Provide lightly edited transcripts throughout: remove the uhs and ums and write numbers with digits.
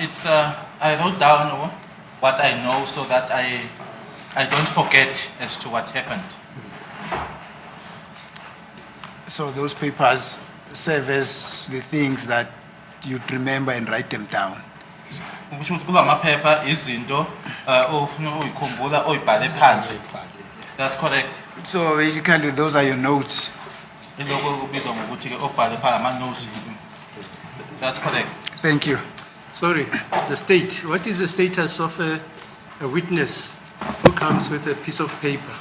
It's I wrote down what I know so that I don't forget as to what happened. So those papers serve as the things that you'd remember and write them down. Ukusho ukuthi kulamaphepha izinto ofuna uyikhumbula oyibhale phansi. That's correct. So basically those are your notes. Iloko kubizwa ngokuthi ke obhale phala ama notes. That's correct. Thank you. Sorry, the state. What is the status of a witness who comes with a piece of paper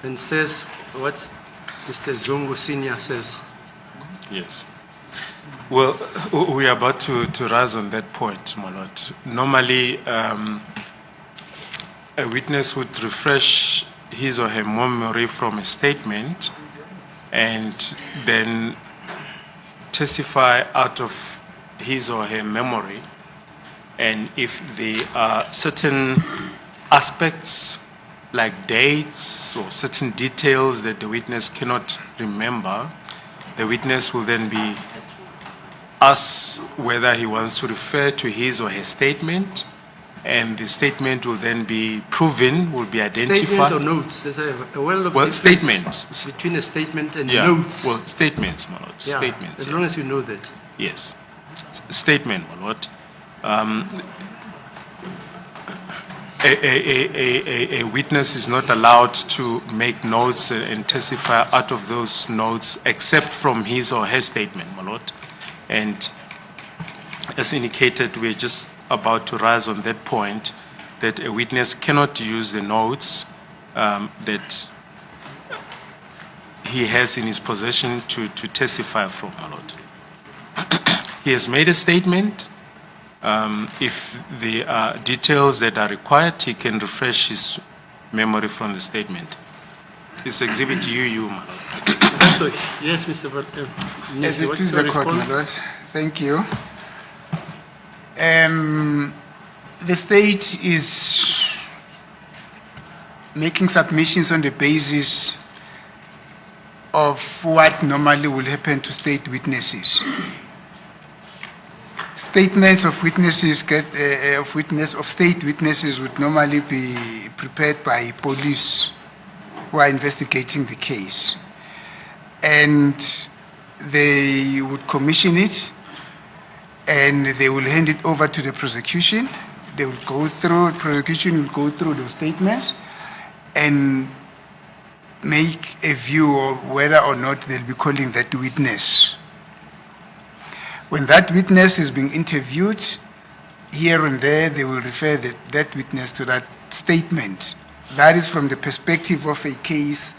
and says what Mr. Zungu Senior says? Yes. Well, we are about to rise on that point, my lord. Normally, a witness would refresh his or her memory from a statement and then testify out of his or her memory. And if there are certain aspects like dates or certain details that the witness cannot remember, the witness will then be asked whether he wants to refer to his or her statement, and the statement will then be proven, will be identified. Statement or notes? There's a world of difference statements. between a statement and Yeah. notes. Well, statements, my lord. Yeah, Statements. as yeah. long as you know that. Yes. Statement, my lord. A witness is not allowed to make notes and testify out of those notes except from his or her statement, my lord. And as indicated, we're just about to rise on that point that a witness cannot use the notes that he has in his possession to testify from, my lord. He has made a statement. If there are details that are required, he can refresh his memory from the statement. It's Exhibit UU, my lord. Is that so? Yes, Mr. As it what's is the the court, my response? lord. Thank you. The state is making submissions on the basis of what normally will happen to state witnesses. Statements of witnesses of state witnesses would normally be prepared by police who are investigating the case, and they would commission it, and they will hand it over to the prosecution. They will go through, prosecution will go through those statements and make a view of whether or not they'll be calling that witness. When that witness is being interviewed, here and there, they will refer that witness to that statement. That is from the perspective of a case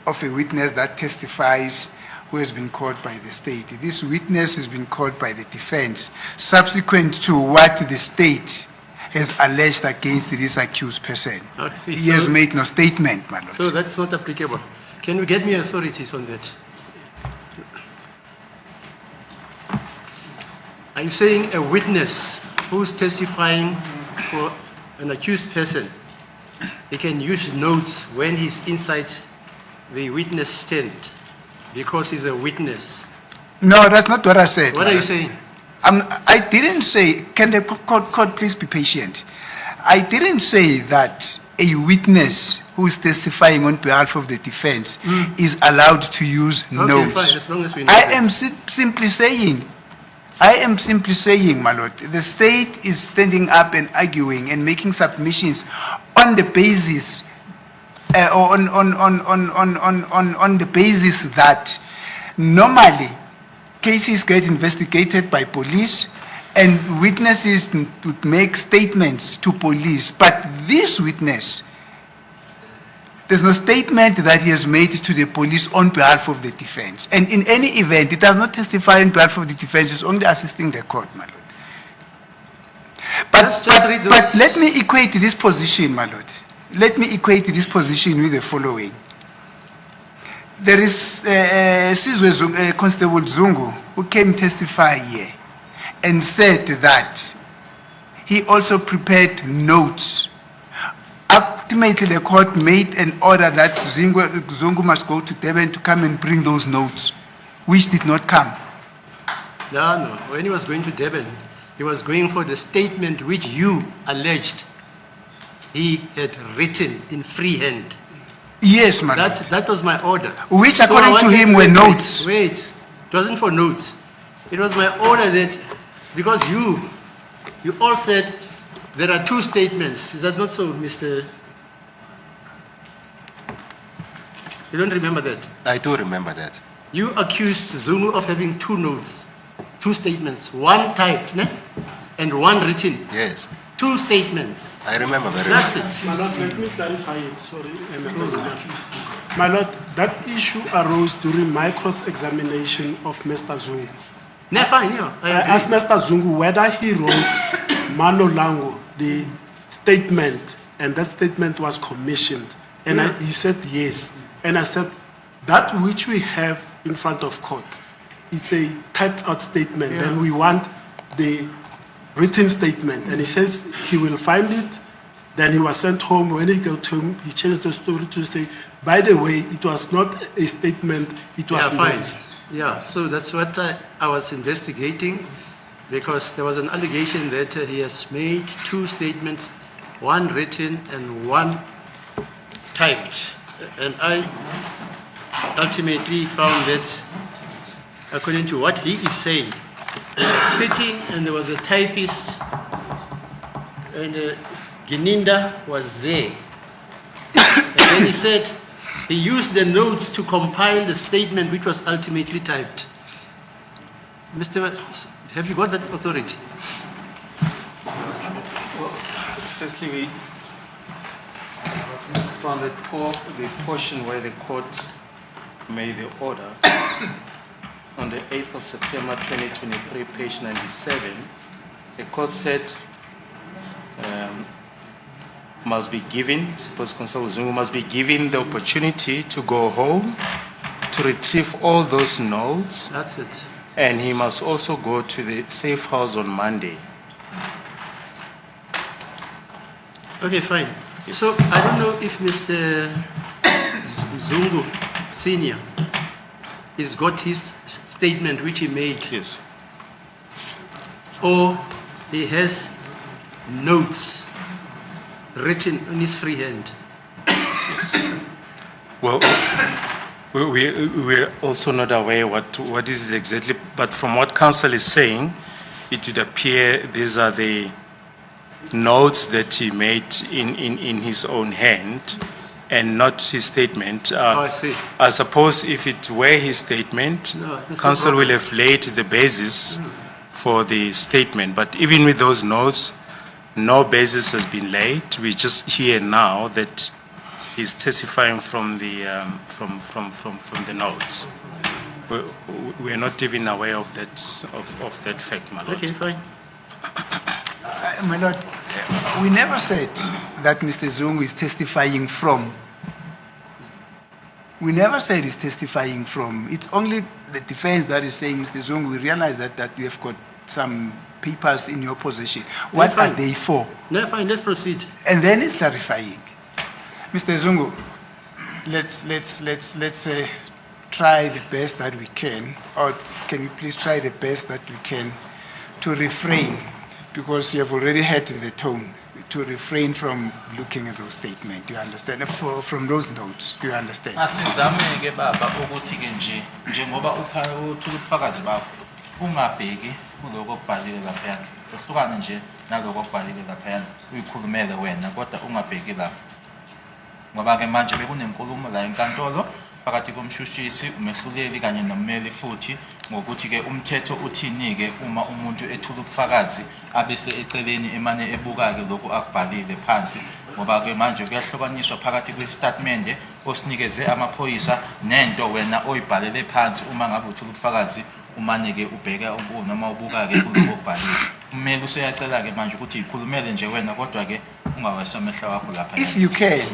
of a witness that testifies who has been called by the state. This witness has been called by the defense, subsequent to what the state has alleged against this accused person. I see. He has made no statement, my lord. So that's not applicable. Can you get me authorities on that? Are you saying a witness who's testifying for an accused person, he can use notes when he's inside the witness stand because he's a witness? No, that's not what I said. What my are you lord. saying? I didn't say, can the court please be patient? I didn't say that a witness who is testifying on behalf of the defense is allowed to use Okay, notes. fine, as long as we know I that. am simply saying, my lord, the state is standing up and arguing and making submissions on the basis, on the basis that normally cases get investigated by police and witnesses would make statements to police. But this witness, there's no statement that he has made to the police on behalf of the defense. And in any event, it does not testify on behalf of the defense, it's only assisting the court, my lord. Just read those- But let me equate this position, my lord. Let me equate this position with the following. There is Constable Zungu who came testify here and said that he also prepared notes. Ultimately, the court made an order that Zungu must go to Durban to come and bring those notes, which did not come. No. When he was going to Durban, he was going for the statement which you alleged he had written in freehand. Yes, my lord. That was my order. Which, So I according to wanted- him, were notes. Wait, it wasn't for notes. It was my order that, because you all said there are two statements. Is that not so, Mr.? You don't remember that? I do remember that. You accused Zungu of having two notes, two statements, one typed ne? And one written. Yes, Two statements. I remember very well. That's it. My lord, let me clarify it, sorry, Mr. Goodman. My lord, that issue arose during my cross-examination of Mr. Zungu. No, fine, yeah. I I agree. asked Mr. Zungu whether he wrote Mano Lango, the statement, and that statement was commissioned. And he said yes. And I said, that which we have in front of court, it's a typed out statement. Then we want the written statement. And he says he will find it. Then he was sent home. When he got home, he changed the story to say, by the way, it was not a statement, it was Yeah, fine. notes. Yeah, so that's what I was investigating, because there was an allegation that he has made two statements, one written and one typed. And I ultimately found that, according to what he is saying, he was sitting and there was a typist, and Gininda was there. And then he said he used the notes to compile the statement which was ultimately typed. Mr. Have you got that authority? Firstly, we from the portion where the court made the order on the 8th of September 2023, page 97, the court said must be given, suppose Constable Zungu must be given the opportunity to go home, to retrieve all those notes, That's it. and he must also go to the safe house on Monday. Okay, fine. So I don't know if Mr. Zungu Senior has got his statement which he made, Yes. or he has notes written on his free hand. Well, we're also not aware what is exactly, but from what counsel is saying, it would appear these are the notes that he made in his own hand and not his statement. I see. I suppose if it were his statement, No, that's no counsel will problem. have laid the basis for the statement. But even with those notes, no basis has been laid. We just hear now that he's testifying from the from the notes. We're not even aware of that fact, my lord. Okay, fine. My lord, we never said that Mr. Zungu is testifying from. We never said he's testifying from. It's only the defense that is saying, Mr. Zungu, we realize that you have got some papers in your possession. What are fine. they for? No, fine, let's proceed. And then it's clarifying. Mr. Zungu, let's try the best that we can, or can you please try the best that we can to refrain, because you have already heard the tone, to refrain from looking at those statements. Do you understand? From those notes, do you understand? Asizame-ke baba ukuthi-ke nje njengoba uthola ubufakazi bakho ungabheki kuloko okubhalile laphayana, uhlukane nje naloko okubhalile laphayana uyikhulumele wena kodwa ungabheki lapho, ngoba-ke manje bekunenkulumo la enkantolo phakathi komshushisi, umehluleli kanye nommeli futhi ngokuthi-ke umthetho uthini-ke uma umuntu ethula ubufakazi abese eceleni emane ebuka-ke lokhu akubhalile phansi, ngoba-ke manje kuyahlukaniswa phakathi kwesitatimende osinikeze amaphoyisa nento wena oyibhalele phansi. Uma ngabe uthula ubufakazi umane-ke ubheka noma ubuka-ke kuloko okubhalile, ummeli useyacela-ke manje ukuthi yikhulumele nje wena kodwa-ke ungawesa amehlo wakho lapha. If you can,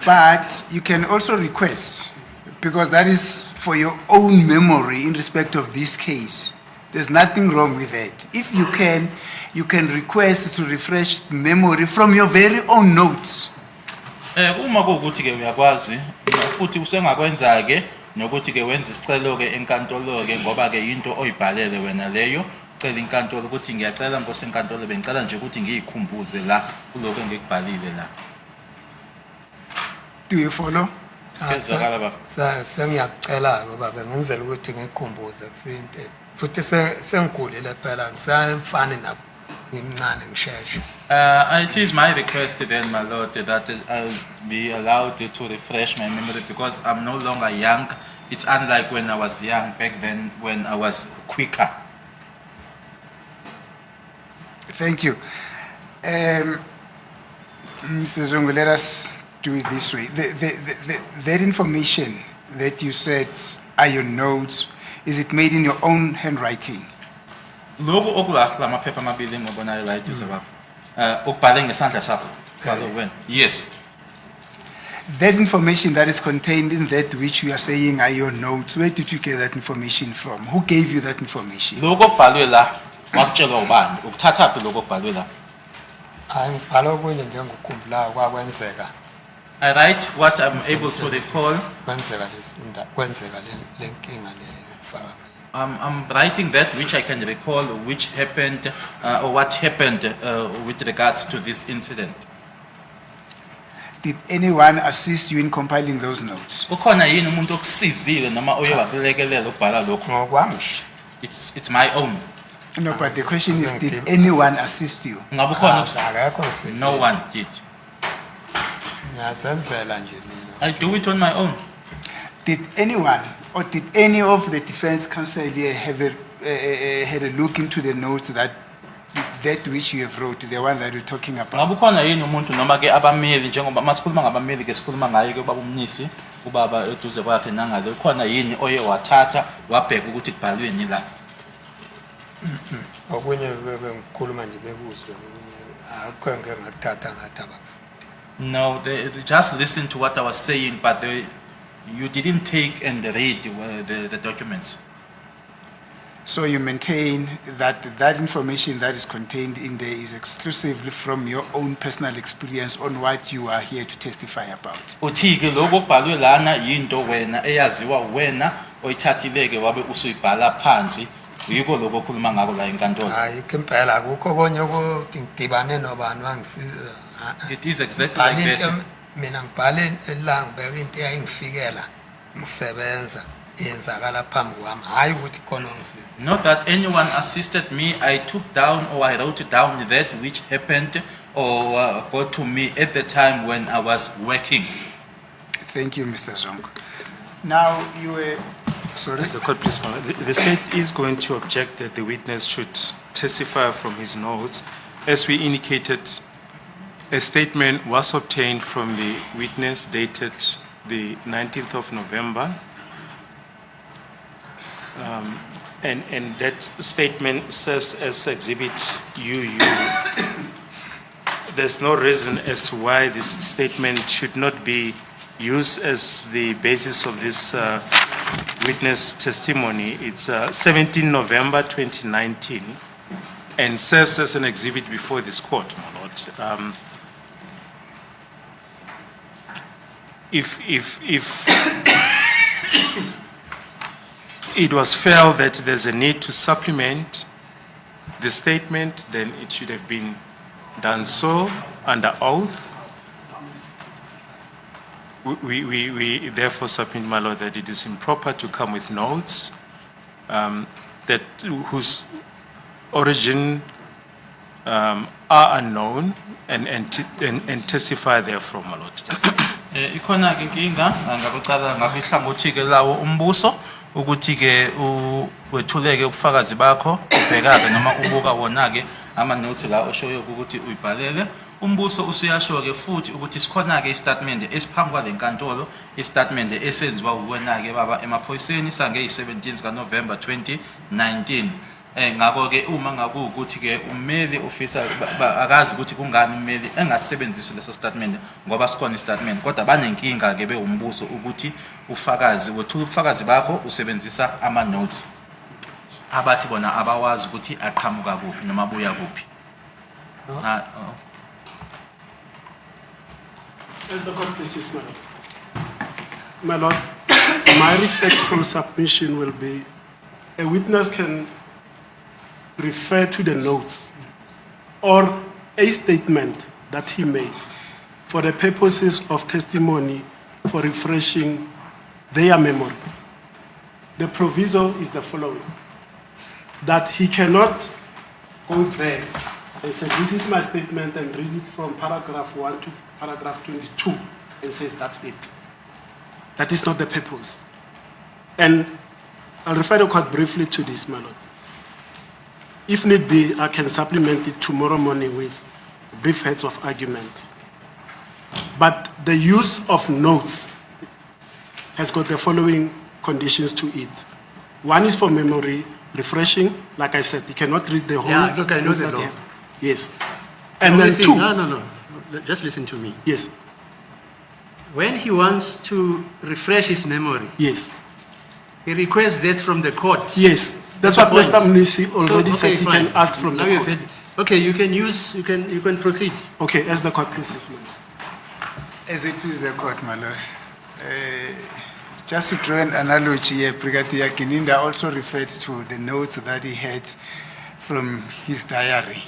but you can also request, because that is for your own memory in respect of this case. There's nothing wrong with that. If you can request to refresh memory from your very own notes. Uma kuwukuthi-ke uyakwazi futhi usengakwenza-ke nokuthi-ke wenza isicelo-ke enkantolo-ke ngoba-ke yinto oyibhalele wena leyo, cela inkantolo ukuthi ngiyacela Nkosi enkantolo bengicela nje ukuthi ngiyikhumbuze la kuloko engikubhalile la. Do you follow? Kezwakala baba. Sengiyakucela ngoba bengenzela ukuthi ngikhumbuze kusinto. Futhi sengigulile phela ngisafani nabo ngimncane ngisheshe. It is my request then, my lord, that I'll be allowed to refresh my memory because I'm no longer young. It's unlike when I was young back then when I was quicker. Thank you. Mr. Zongo, let us do it this way. That information that you said are your notes, is it made in your own handwriting? Logo okula maphepha amabili ngobonayo la eduze baba. Ukubhale ngesandla sakho. Balo wena. Yes. That information that is contained in that which you are saying are your notes, where did you get that information from? Who gave you that information? Logo okubhalwe la wakutshelwa ubani? Ukuthatha phi logo okubhalwe la? Hayi ngibhala okunye nje ngikukhumbulayo kwakwenzeka. I write what I'm able to recall. Kwenzeka lenkinga leyo faka. I'm writing that which I can recall, which happened, or what happened with regards to this incident. Did anyone assist you in compiling those notes? Ukhona yini umuntu okusizile noma oye wakulekelela ukubhala lokho? Ngokwami nje. It's my own. No, but the question is, did anyone assist you? Ngabe ukhona Akekho ngisiza. No one did. Ngiyazenzela nje mina. I do it on my own. Did anyone or did any of the defense counsel here have had a look into the notes that which you have wrote, the one that you're talking about? Ngabe ukhona yini umuntu noma ke abameli njengoba masikhuluma ngabameli ke sikhuluma ngaye ke ubaba umnisi ubaba eduze kwakhe nangale ukhona yini oye wathatha wabheka ukuthi kubhalweni la? Okunye bengikhuluma nje bekuzwe okunye akho ngeke ngathatha ngathi abakufundi. No, they just listen to what I was saying, but you didn't take and read the documents. So you maintain that that information that is contained in there is exclusively from your own personal experience on what you are here to testify about. Uthi ke lokho kubhalwe lana yinto wena eyaziwa wena oyithathileke wabe usuyibhala phansi yiko lokho okhuluma ngako la enkantolo. Hayi impela akukho konye ukuthi ngidibane nobani wangisiza. It is exactly like that. Mina ngibhale la ngibeka into eyayingifikela ngisebenza yenzakala phambi kwami hayi ukuthi khona ngisiza. Not that anyone assisted me, I took down or I wrote down that which happened or got to me at the time when I was working. Thank you, Mr. Zongo. Now you were, sorry? As a court, please, the state is going to object that the witness should testify from his notes. As we indicated, a statement was obtained from the witness dated the 19th of November. And that statement serves as exhibit UU. There's no reason as to why this statement should not be used as the basis of this witness testimony. It's 17 November 2019 and serves as an exhibit before this court, my lord. If it was felt that there's a need to supplement the statement, then it should have been done so under oath. We therefore submit, my lord, that it is improper to come with notes that whose origin are unknown and testify therefrom, my lord. Ikhona ke inkinga ngakuqala ngakihlangothi ke lawo umbuso ukuthi ke wethuleke ubufakazi bakho ubheka ke noma ubuka wona ke ama notes la oshoyo ukuthi uyibhalele umbuso usuyasho ke futhi ukuthi sikhona ke istatement esiphambi kwale nkantolo istatement esenziwa uwena ke baba emaphoyiseni sange yi17 ka November 2019 ngakho ke uma ngaku ukuthi ke umeli officer akazi ukuthi kungani umeli engasebenzisi leso statement ngoba sikhona istatement kodwa banenkinga ke beumbuso ukuthi ufakazi wethu ubufakazi bakho usebenzisa ama notes abathi bona abawazi ukuthi aqhamuka kuphi noma buya kuphi. As the court pleases, my lord. My lord, my respectful submission will be a witness can refer to the notes or a statement that he made for the purposes of testimony for refreshing their memory. The proviso is the following, that he cannot go there and say, this is my statement, and read it from paragraph 1 to paragraph 22 and says that's it. That is not the purpose. And I'll refer the court briefly to this, my lord. If need be, I can supplement it tomorrow morning with brief heads of argument. But the use of notes has got the following conditions to it. One is for memory refreshing. Like I said, you cannot read the whole. Yeah, look, I know notes the that law. you have. Yes. And Only then thing- two. No. Just listen to me. Yes, When he wants to refresh his memory, yes, he requests that from the court. yes. That's The what point. Mr. Munisi So, already okay, said he fine. can ask from Now the you've court. had- Okay, you can proceed. Okay, as the court pleases, ma'am. As it is the court, my lord. Just to draw an analogy here, Brigadier Kininda also referred to the notes that he had from his diary.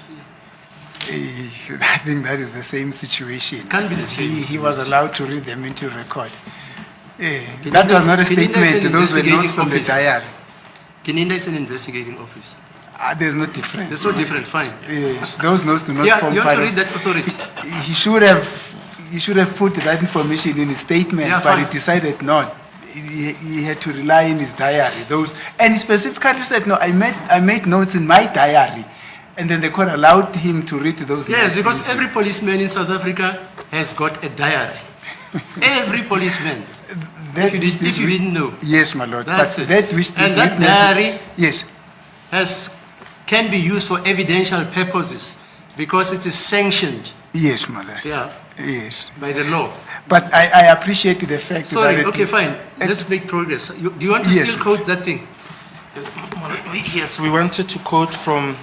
I think that is the same situation. Can't be the same. He was allowed to read them into record. That was not a Kininda is an statement, those were notes investigating from the office. diary. Kininda is an investigating office. There's no difference. There's no difference, fine. Yes, those notes do not Yeah, form you part want to of... read that authority. He should have put that information in his statement, Yeah, but fine. he decided not. He had to rely on his diary. And he specifically said, no, I made notes in my diary. And then the court allowed him to read those notes. Yes, because every policeman in South Africa has got a diary. Every policeman. That if which you this didn't know. Yes, my lord. That's But it. that which And this that witness... diary- Yes, can be used for evidential purposes because it is sanctioned yes, my lord. Yeah. Yes. by the law. But I appreciate the fact Sorry, that... okay, fine. Let's make progress. Do you want to Yes, still quote that thing? Yes, we wanted to quote from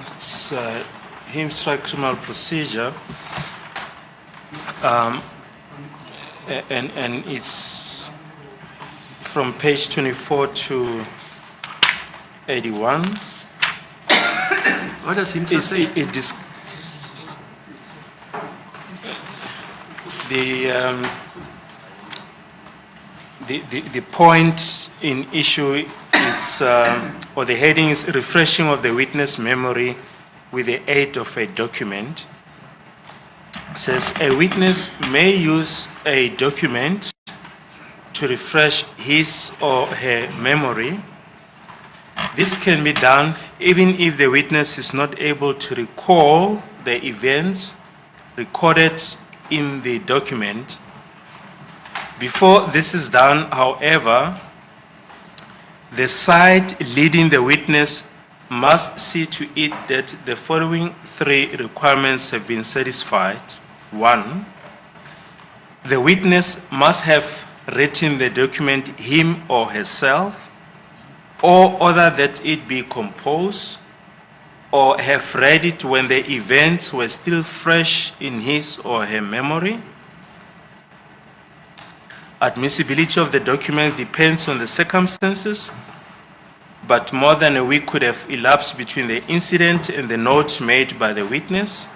Himstrike Criminal Procedure, and it's from page 24 to 81. What does him say? The point in issue is, or the heading is refreshing of the witness memory with the aid of a document. It says a witness may use a document to refresh his or her memory. This can be done even if the witness is not able to recall the events recorded in the document. Before this is done, however, the side leading the witness must see to it that the following three requirements have been satisfied. 1, the witness must have written the document him or herself, or order that it be composed, or have read it when the events were still fresh in his or her memory. Admissibility of the documents depends on the circumstances, but more than a week could have elapsed between the incident and the note made by the witness.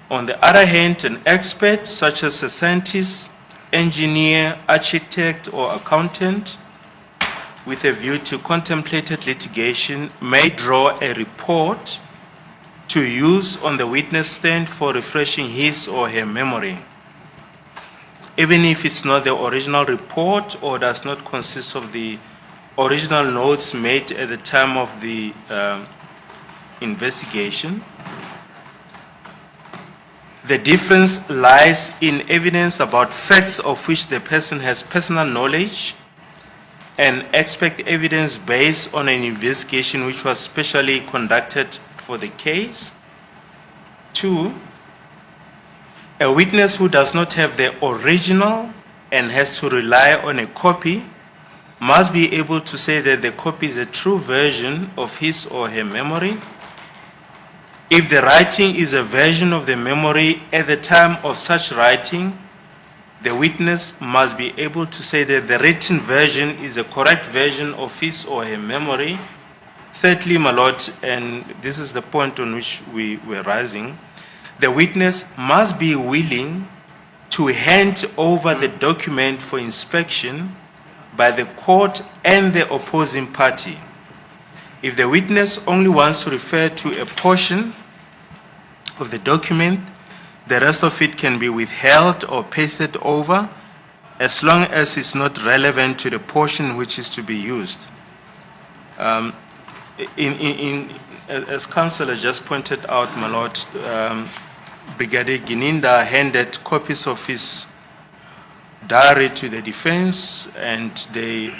On the other hand, an expert such as a scientist, engineer, architect, or accountant with a view to contemplated litigation may draw a report to use on the witness stand for refreshing his or her memory, even if it's not the original report or does not consist of the original notes made at the time of the investigation. The difference lies in evidence about facts of which the person has personal knowledge and expect evidence based on an investigation which was specially conducted for the case. 2, a witness who does not have the original and has to rely on a copy must be able to say that the copy is a true version of his or her memory. If the writing is a version of the memory at the time of such writing, the witness must be able to say that the written version is a correct version of his or her memory Thirdly, my lord, and this is the point on which we were rising, the witness must be willing to hand over the document for inspection by the court and the opposing party. If the witness only wants to refer to a portion of the document, the rest of it can be withheld or pasted over as long as it's not relevant to the portion which is to be used. As Councillor just pointed out, my lord, Brigadier Gininda handed copies of his diary to the defense, and they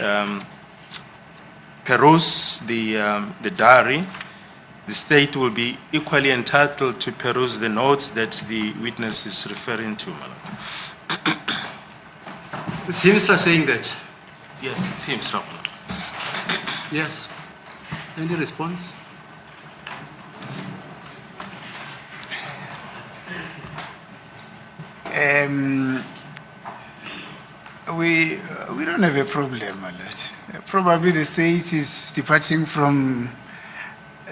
peruse the diary. The state will be equally entitled to peruse the notes that the witness is referring to, my lord. Is Himstra saying that? Yes, it seems so. Yes. Any response? We don't have a problem, my lord. Probably the state is departing from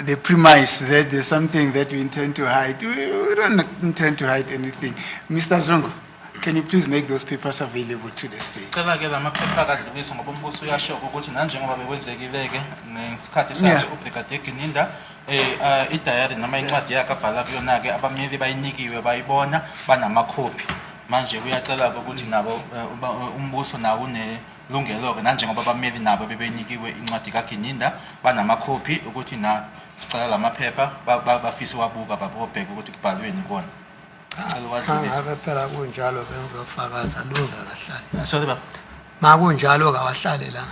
the premise that there's something that we intend to hide. We don't intend to hide anything. Mr. Zongo, can you please make those papers available to the state? Cela ke lamaphepha akadluliswa ngoba umbuso uyashoka ukuthi nanjengoba bekwenzekile-ke ngesikhathi Yeah. sakhe uBrigadier Gininda idayari noma incwadi yakhe abhala kuyona-ke abameli bayinikiwe bayibona banamakhophi. Manje kuyacela-ke ukuthi nabo umbuso nawo unelungelo-ke nanjengoba abameli nabo bebenikiwe incwadi kaGininda banamakhophi ukuthi na sicela lamaphepha bafise wabuka babobheka ukuthi kubhalweni kona. Sicela uwadlulise. Ngabe phela kunjalo bengizofakaza lunga kahlali. Sorry baba. Makunjalo kawahlale la.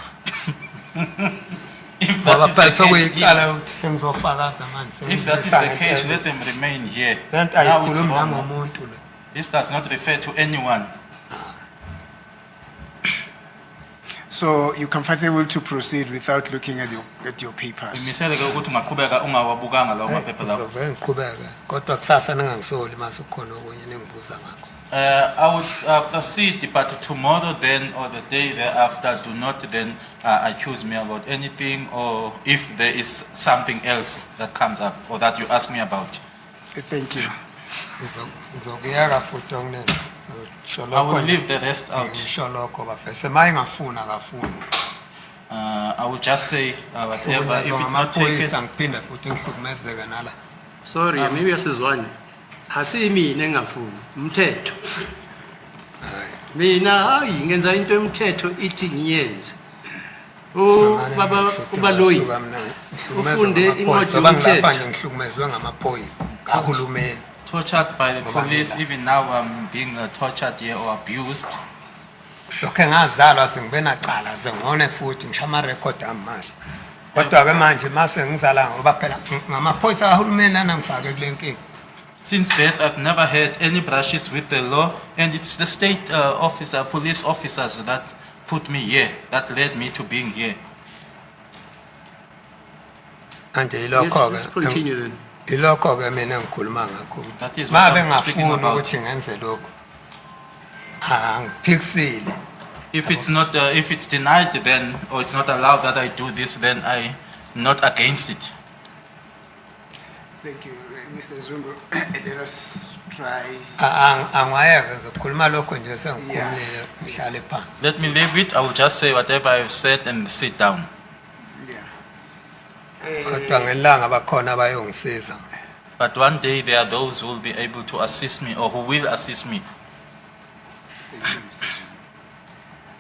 If Ngoba that phela is the case, sokuyiqala ukuthi sengizofakaza manje. if that is the case, let them remain here. Lento Now it's ayikhulumi wrong. nangomuntu lo. This does not refer to anyone. So you're comfortable to proceed without looking at your papers? Imisele ke ukuthi ungaqhubeka ungawabukanga lawo maphepha lawo. Ngizove ngiqhubeke kodwa kusasa ningangisoli mase kukhona okunye ningibuza ngakho. I would proceed, but tomorrow then or the day thereafter, do not then accuse me about anything, or if there is something else that comes up or that you ask me about. Thank you. Ngizokuyeka futhi okunengi. I will leave the rest out. Ngisho lokho bafese mayingafuna kafuni. I will just say whatever. If it's not Amaphoyisa taken, ngiphinde futhi ngihlukumezeke nala. Sorry, maybe asizwane. Asimina engafuni umthetho. Mina hayi ngenza into yomthetho ithi ngiyenze. Baba ubaloyi. Ufunde incwadi yomthetho. Lapha ngihlukumezwe ngamaphoyisa kahulumeni. tortured by the police, even now I'm being tortured here or abused. Lokho engazalwa sengibe nacala zengone futhi ngishama record amahle. Kodwa ke manje mase ngizala ngoba phela ngamaphoyisa kahulumeni anangifake kule nkinga. Since birth, I've never had any brushes with the law, and it's the state police officers that put me here, that led me to being here. Anje Yes, ilokho let's ke. continue then. Ilokho ke mina ngikhuluma ngakho. That is what Mabe I'm speaking ngafuna about. ukuthi ngenze lokho. Angiphikisile. If it's not, if it's denied, then or it's not allowed that I do this, then I'm not against it. Thank you, Mr. Zungu. Let us try. Angayeke ngizokhuluma lokho nje sengikhulumile ngihlale phansi. Let me leave it. I will just say whatever I've said and sit down. Yeah. Kodwa ngelanga bakhona abayongisiza. But one day there are those who will be able to assist me or who will assist me. Thank you, Mr. Zungu.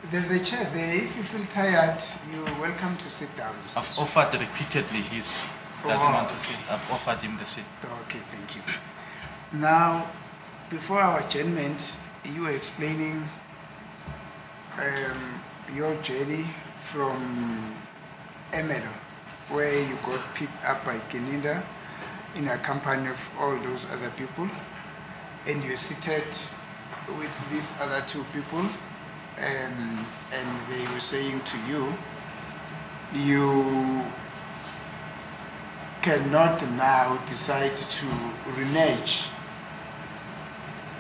There's a chair there. If you feel tired, you're welcome to sit down. Mr. I've Zungu. offered repeatedly. He doesn't want to sit. I've offered him the seat. Okay, thank you. Now, before our adjournment, you were explaining your journey from Emelo, where you got picked up by Gininda in a company of all those other people, and you're seated with these other two people, and they were saying to you, you cannot now decide to renege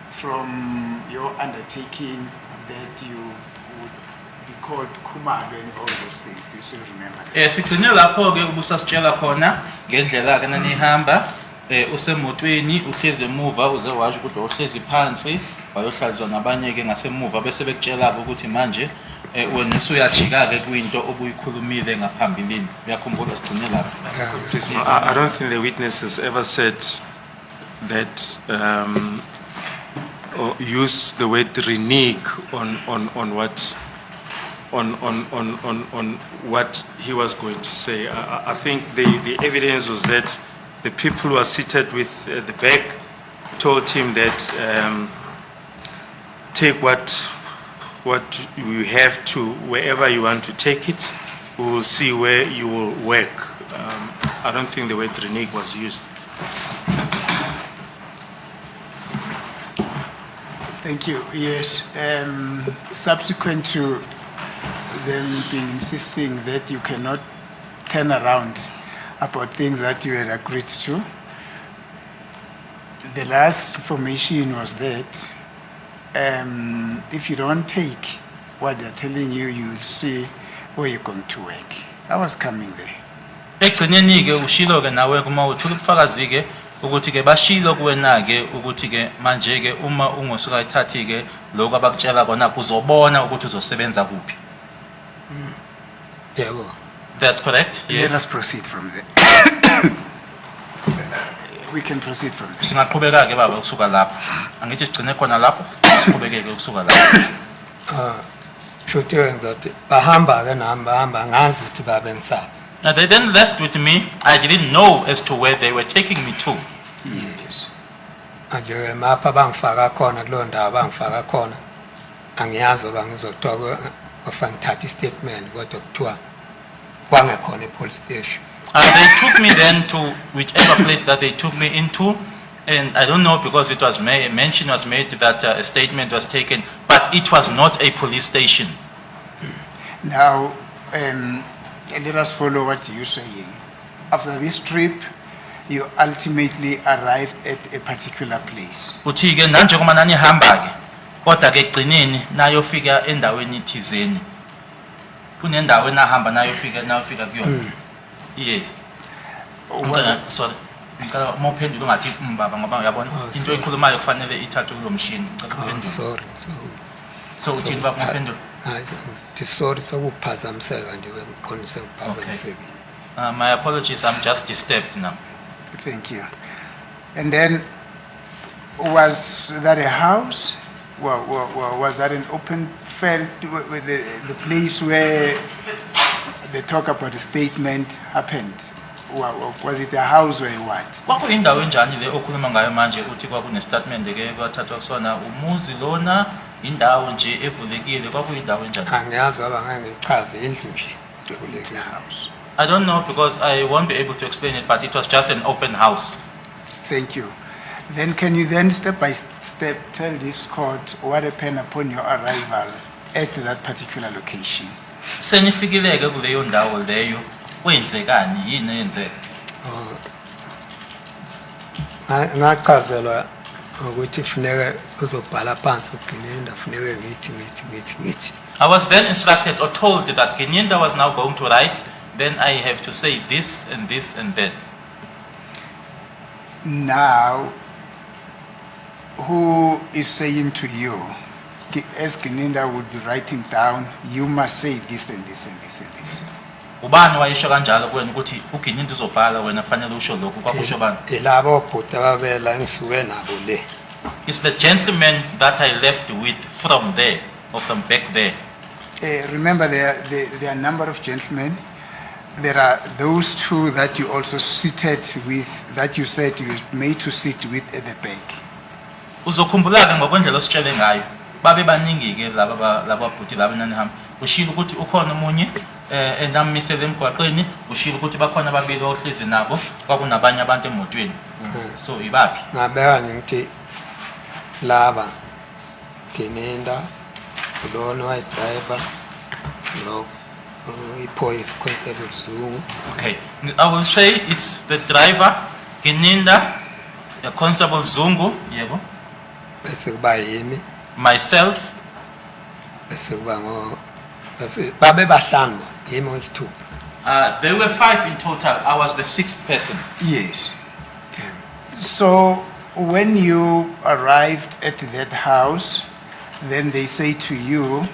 from your undertaking that you would be called Kumalo and all those things. You should remember that. Sigcine lapho ke ubusasitshela khona ngendlela ke nanihamba usemotweni uhlezi emuva uze washo ukuthi uhlezi phansi wayohlalizwa nabanye ke ngasemuva bese bekutshela ukuthi manje wena usuyajika ke kwinto obuyikhulumile ngaphambilini uyakhumbula sigcine lapho. Please, I don't think the witness has ever said that or use the word renege on what he was going to say. I think the evidence was that the people who were seated with the back told him that take what you have to wherever you want to take it. We will see where you will work. I don't think the word renege was used. Thank you. Yes. Subsequent to them being insisting that you cannot turn around about things that you had agreed to, the last information was that if you don't take what they're telling you, you'll see where you're going to work. I was coming there. Ekugcineni ke ushilo ke nawe kuma uthula ubufakazi ke ukuthi ke bashilo kuwena ke ukuthi ke manje ke uma ungosuka ithathi ke lokho abakutshela kona kuzobona ukuthi uzosebenza kuphi. Yebo. That's correct? Let us Yes. proceed from there. We can proceed from there. Singaqhubeka ke baba ukusuka lapho. Angithi sigcine khona lapho siqhubeke ke ukusuka lapho. Shothi wenza ukuthi bahamba ke nami bahamba ngazi ukuthi babe ngisaphi. Now they then left with me. I didn't know as to where they were taking me to. Yes. Manje mapha bangifaka khona kulo ndawo bangifaka khona. Angiyazi oba ngizokuthiwa ofana ngithatha istatement kodwa kuthiwa kwangekhona epolice station. They took me then to whichever place that they took me into, and I don't know because it was mention was made that a statement was taken, but it was not a police station. Now, let us follow what you're saying. After this trip, you ultimately arrived at a particular place. Uthi ke nanje kuma nanihamba ke kodwa ke egcineni nayofika endaweni ithizeni. Kunendawo enahamba nayofika kuyona. Yes. Sorry. Ngicela mawuphendule ungathi baba ngoba uyabona into ekhulumayo kufanele ithathwe kulo mshini. Ngicela Oh, uphendule. sorry. So uthini baba mawuphendule? Hayi, sorry sokuphazamiseka nje bengiqonise ukuphazamiseka. My apologies, I'm just disturbed now. Thank you. And then, was that a house? Was that an open field with the place where the talk about the statement happened? Was it a house or a what? Kwakuyindawo enjani le okhuluma ngayo manje uthi kwakune statement ke kwathathwa kusona umuzi lona indawo nje evulekile kwakuyindawo enjani? Angiyazi aba ngeke ngichaze indlu nje kuleke house. I don't know because I won't be able to explain it, but it was just an open house. Thank you. Then can you then step by step tell this court what happened upon your arrival at that particular location? Senifikile ke kuleyo ndawo leyo kwenzekani yini eyenzeka? Ngachazelwa ukuthi kufuneka uzobhala phansi uginenda kufuneka ngithi. I was then instructed or told that Kenyinda was now going to write, then I have to say this and this and that. Now, who is saying to you, as Keninda would be writing down, you must say this and this and this and this? Ubani wayesho kanjalo kuwena ukuthi uGinyinda uzobhala wena kufanele usho lokho kwakusho bani? Ilabo bhuti ababela engisuke nabo le. It's the gentleman that I left with from there or from back there. Remember, there are a number of gentlemen. There are those two that you also seated with, that you said you were made to sit with at the back. Uzokhumbula ke ngokwendlela ositshele ngayo. Babe baningi ke laba bhuti laba nanihamba. Ushilo ukuthi ukhona umunye enamisele emgwaqeni, ushilo ukuthi bakhona babili ohlezi nabo, kwakunabanye abantu emotweni. So ibaphi? Ngabeka ngithi laba Keninda lona way driver lo ipolice constable Zungu. Okay, I will say it's the driver, Keninda, the constable Zungu, yebo, Bese kuba yimi myself, bese kuba ngo Bese babe bahlanu yimi wesithupha. There were 5 in total. I was the 6th person. Yes. So when you arrived at that house, then they say to you,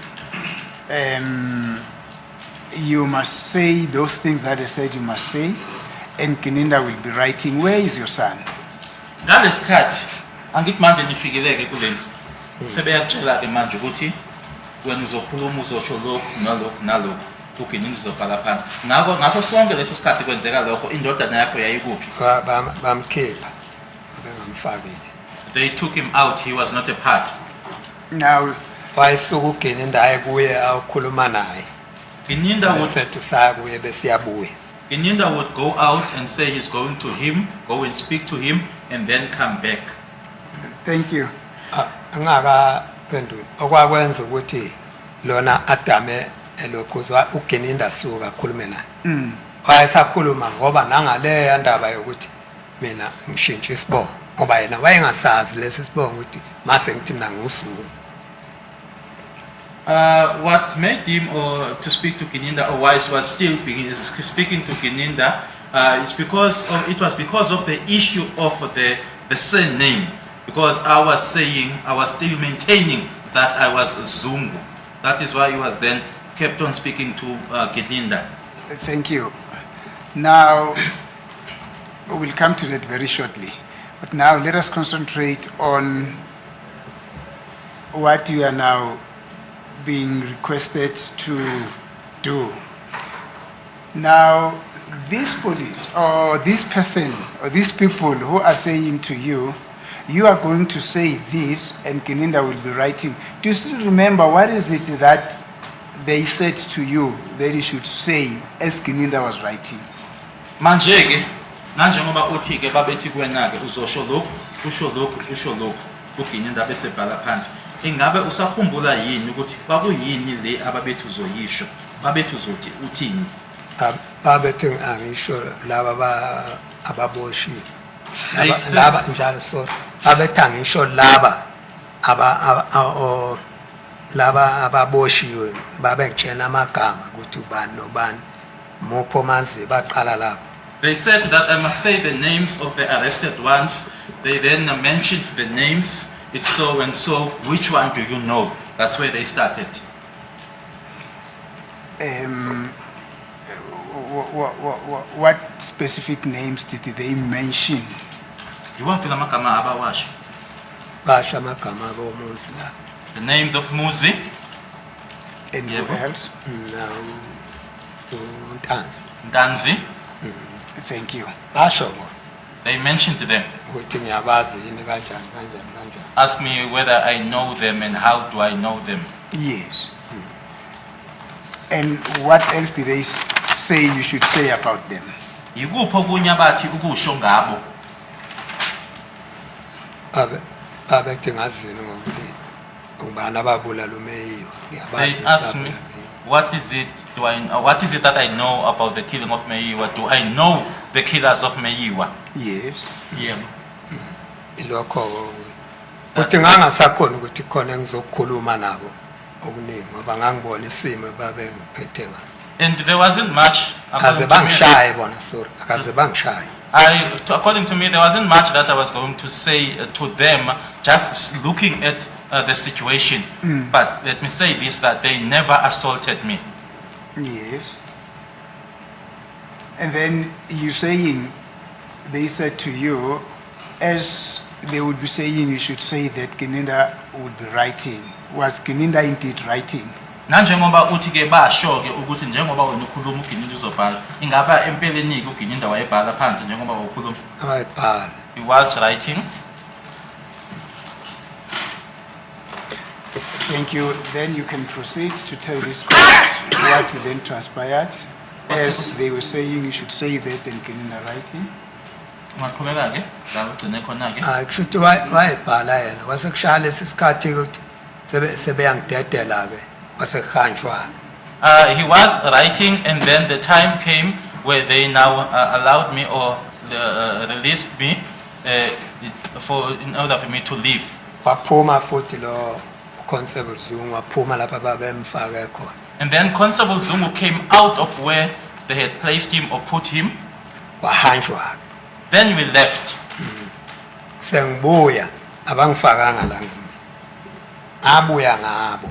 you must say those things that they said you must say, and Kininda will be writing, where is your son? Ngalesikhathi angithi manje nifikeleke kulezi. Sebeyakutshela ke manje ukuthi wena uzokhuluma uzosho lokhu nalokhu nalokhu. Uginini uzobhala phansi. Ngakho ngaso sonke leso sikhathi kwenzeka lokho indodana yakho yayikuphi? Bamkhipha bengamfakile. They took him out. He was not a part. Now, Wayesuka uGininda aye kuye awukhuluma naye. Gininda Bese saya kuye bese yabuya. would go out and say he's going to him, go and speak to him, and then come back. thank you. Angaka phendula. Okwakwenza ukuthi lona adame elokhuzwa uGininda suka akhulume naye. Wayesakhuluma ngoba nangale yandaba yokuthi mina ngishintshe isibongo ngoba yena wayengasazi lesi sibongo ukuthi mase ngithi mina ngusulu. What made him to speak to Gininda, or why he was still speaking to Gininda, it was because of the issue of the surname. Because I was still maintaining that I was Zungu. That is why he was then kept on speaking to Gininda. Thank you. Now, we'll come to that very shortly. But now let us concentrate on what you are now being requested to do. Now, this police or this person or these people who are saying to you, you are going to say this and Gininda will be writing. Do you still remember what is it that they said to you that you should say as Gininda was writing? Manje ke nanjengoba uthi ke babethi kuwena ke uzosho lokhu usho lokhu uGininda bese bhala phansi. Ingabe usakhumbula yini ukuthi kwakuyini le ababethi uzoyisho babethi uzothi uthini? Babethi angisho laba ababoshiwe. They said- Laba njalo so babethi angisho laba laba ababoshiwe babengitshela amagama ukuthi ubani nobani mupho mazi baqala lapho. They said that I must say the names of the arrested ones. They then mentioned the names. It's so and so. Which one do you know? That's where they started. What specific names did they mention? Iwaphi la magama abawasho? Basha amagama abomuzi la. The names of Muzi, And Yebo. who else? Na uNtanzi. Ntanzi. Thank you. Basho bona They mentioned them. ukuthi ngiyabazi yini kanjani. Ask me whether I know them and how do I know them. Yes. And what else did they say you should say about them? Yikuphi okunye abathi ukusho ngabo? Babethi ngazini ngokuthi ubani ababulala umeyiwa. They asked me, what is it that I know about the killing of Meyiwa? Do I know the killers of Meyiwa? Yes. Yeah. Ilokho ukuthi ngangasakhona ukuthi khona ngizokukhuluma nabo okuningi ngoba ngangibona isimo babe ngiphethe ngaso. And there wasn't much. Akaze bangishaye bona sorry. Akaze bangishaye. According to me, there wasn't much that I was going to say to them, just looking at the situation. But let me say this, that they never assaulted me. Yes. And then you saying, they said to you, as they would be saying, you should say that Gininda would be writing. Was Gininda indeed writing? Nanjengoba uthi ke basho ke ukuthi njengoba wena ukhuluma uGininda uzobhala ingaba empeleni ke uGininda wayebhala phansi njengoba ukhuluma. Awayibhala. He was writing. Thank you. Then you can proceed to tell this court what then transpired. As they were saying, you should say that and Gininda writing. Ungaqhubeka ke la ugcine khona ke. Hayi kushuthi wayibhala yena kwase kushaya lesi sikhathi ukuthi sebeyangidedela ke kwase kuhanjwa. He was writing, and then the time came where they now allowed me or released me in order for me to leave. Waphuma futhi lo Constable Zungu waphuma lapha babemfake khona. And then Constable Zungu came out of where they had placed him or put him. wahanjwa. Then we left. Sengibuya abangifakanga la ngemuva. Abuya ngabo.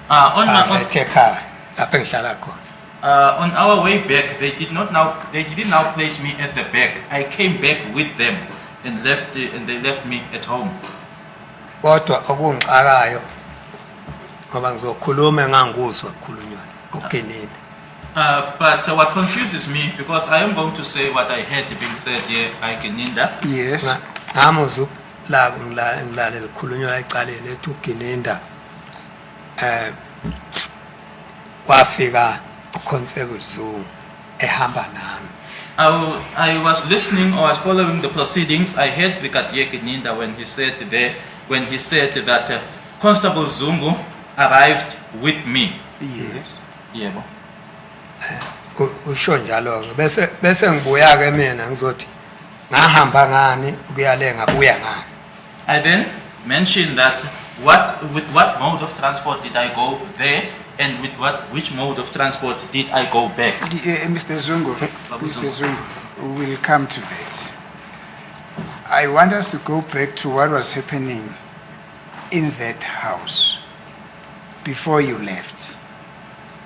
On, my, Alethe ekhaya lapho engihlala khona. on our way back, they didn't now place me at the back. I came back with them and they left me at home. Kodwa okungixakayo ngoba ngizokhuluma engangikuzwa kukhulunywa uGenini. But what confuses me, because I am going to say what I heard being said here by Geninda. Yes. Ngamuzwa la ngilalela kukhulunywa la ecaleni ethi uGeninda kwafika uConstable Zungu ehamba nami. I was listening or I was following the proceedings. I heard Brigadier Geninda when he said that Constable Zungu arrived with me. Yes. Yebo. Usho njalo ke bese ngibuya ke mina ngizothi ngahamba ngani ukuyale ngabuya ngani. I then mentioned that with what mode of transport did I go there, and with which mode of transport did I go back? Mr. Zungu, Babu Mr. Zungu, we will come to that. I want us to go back to what was happening in that house before you left.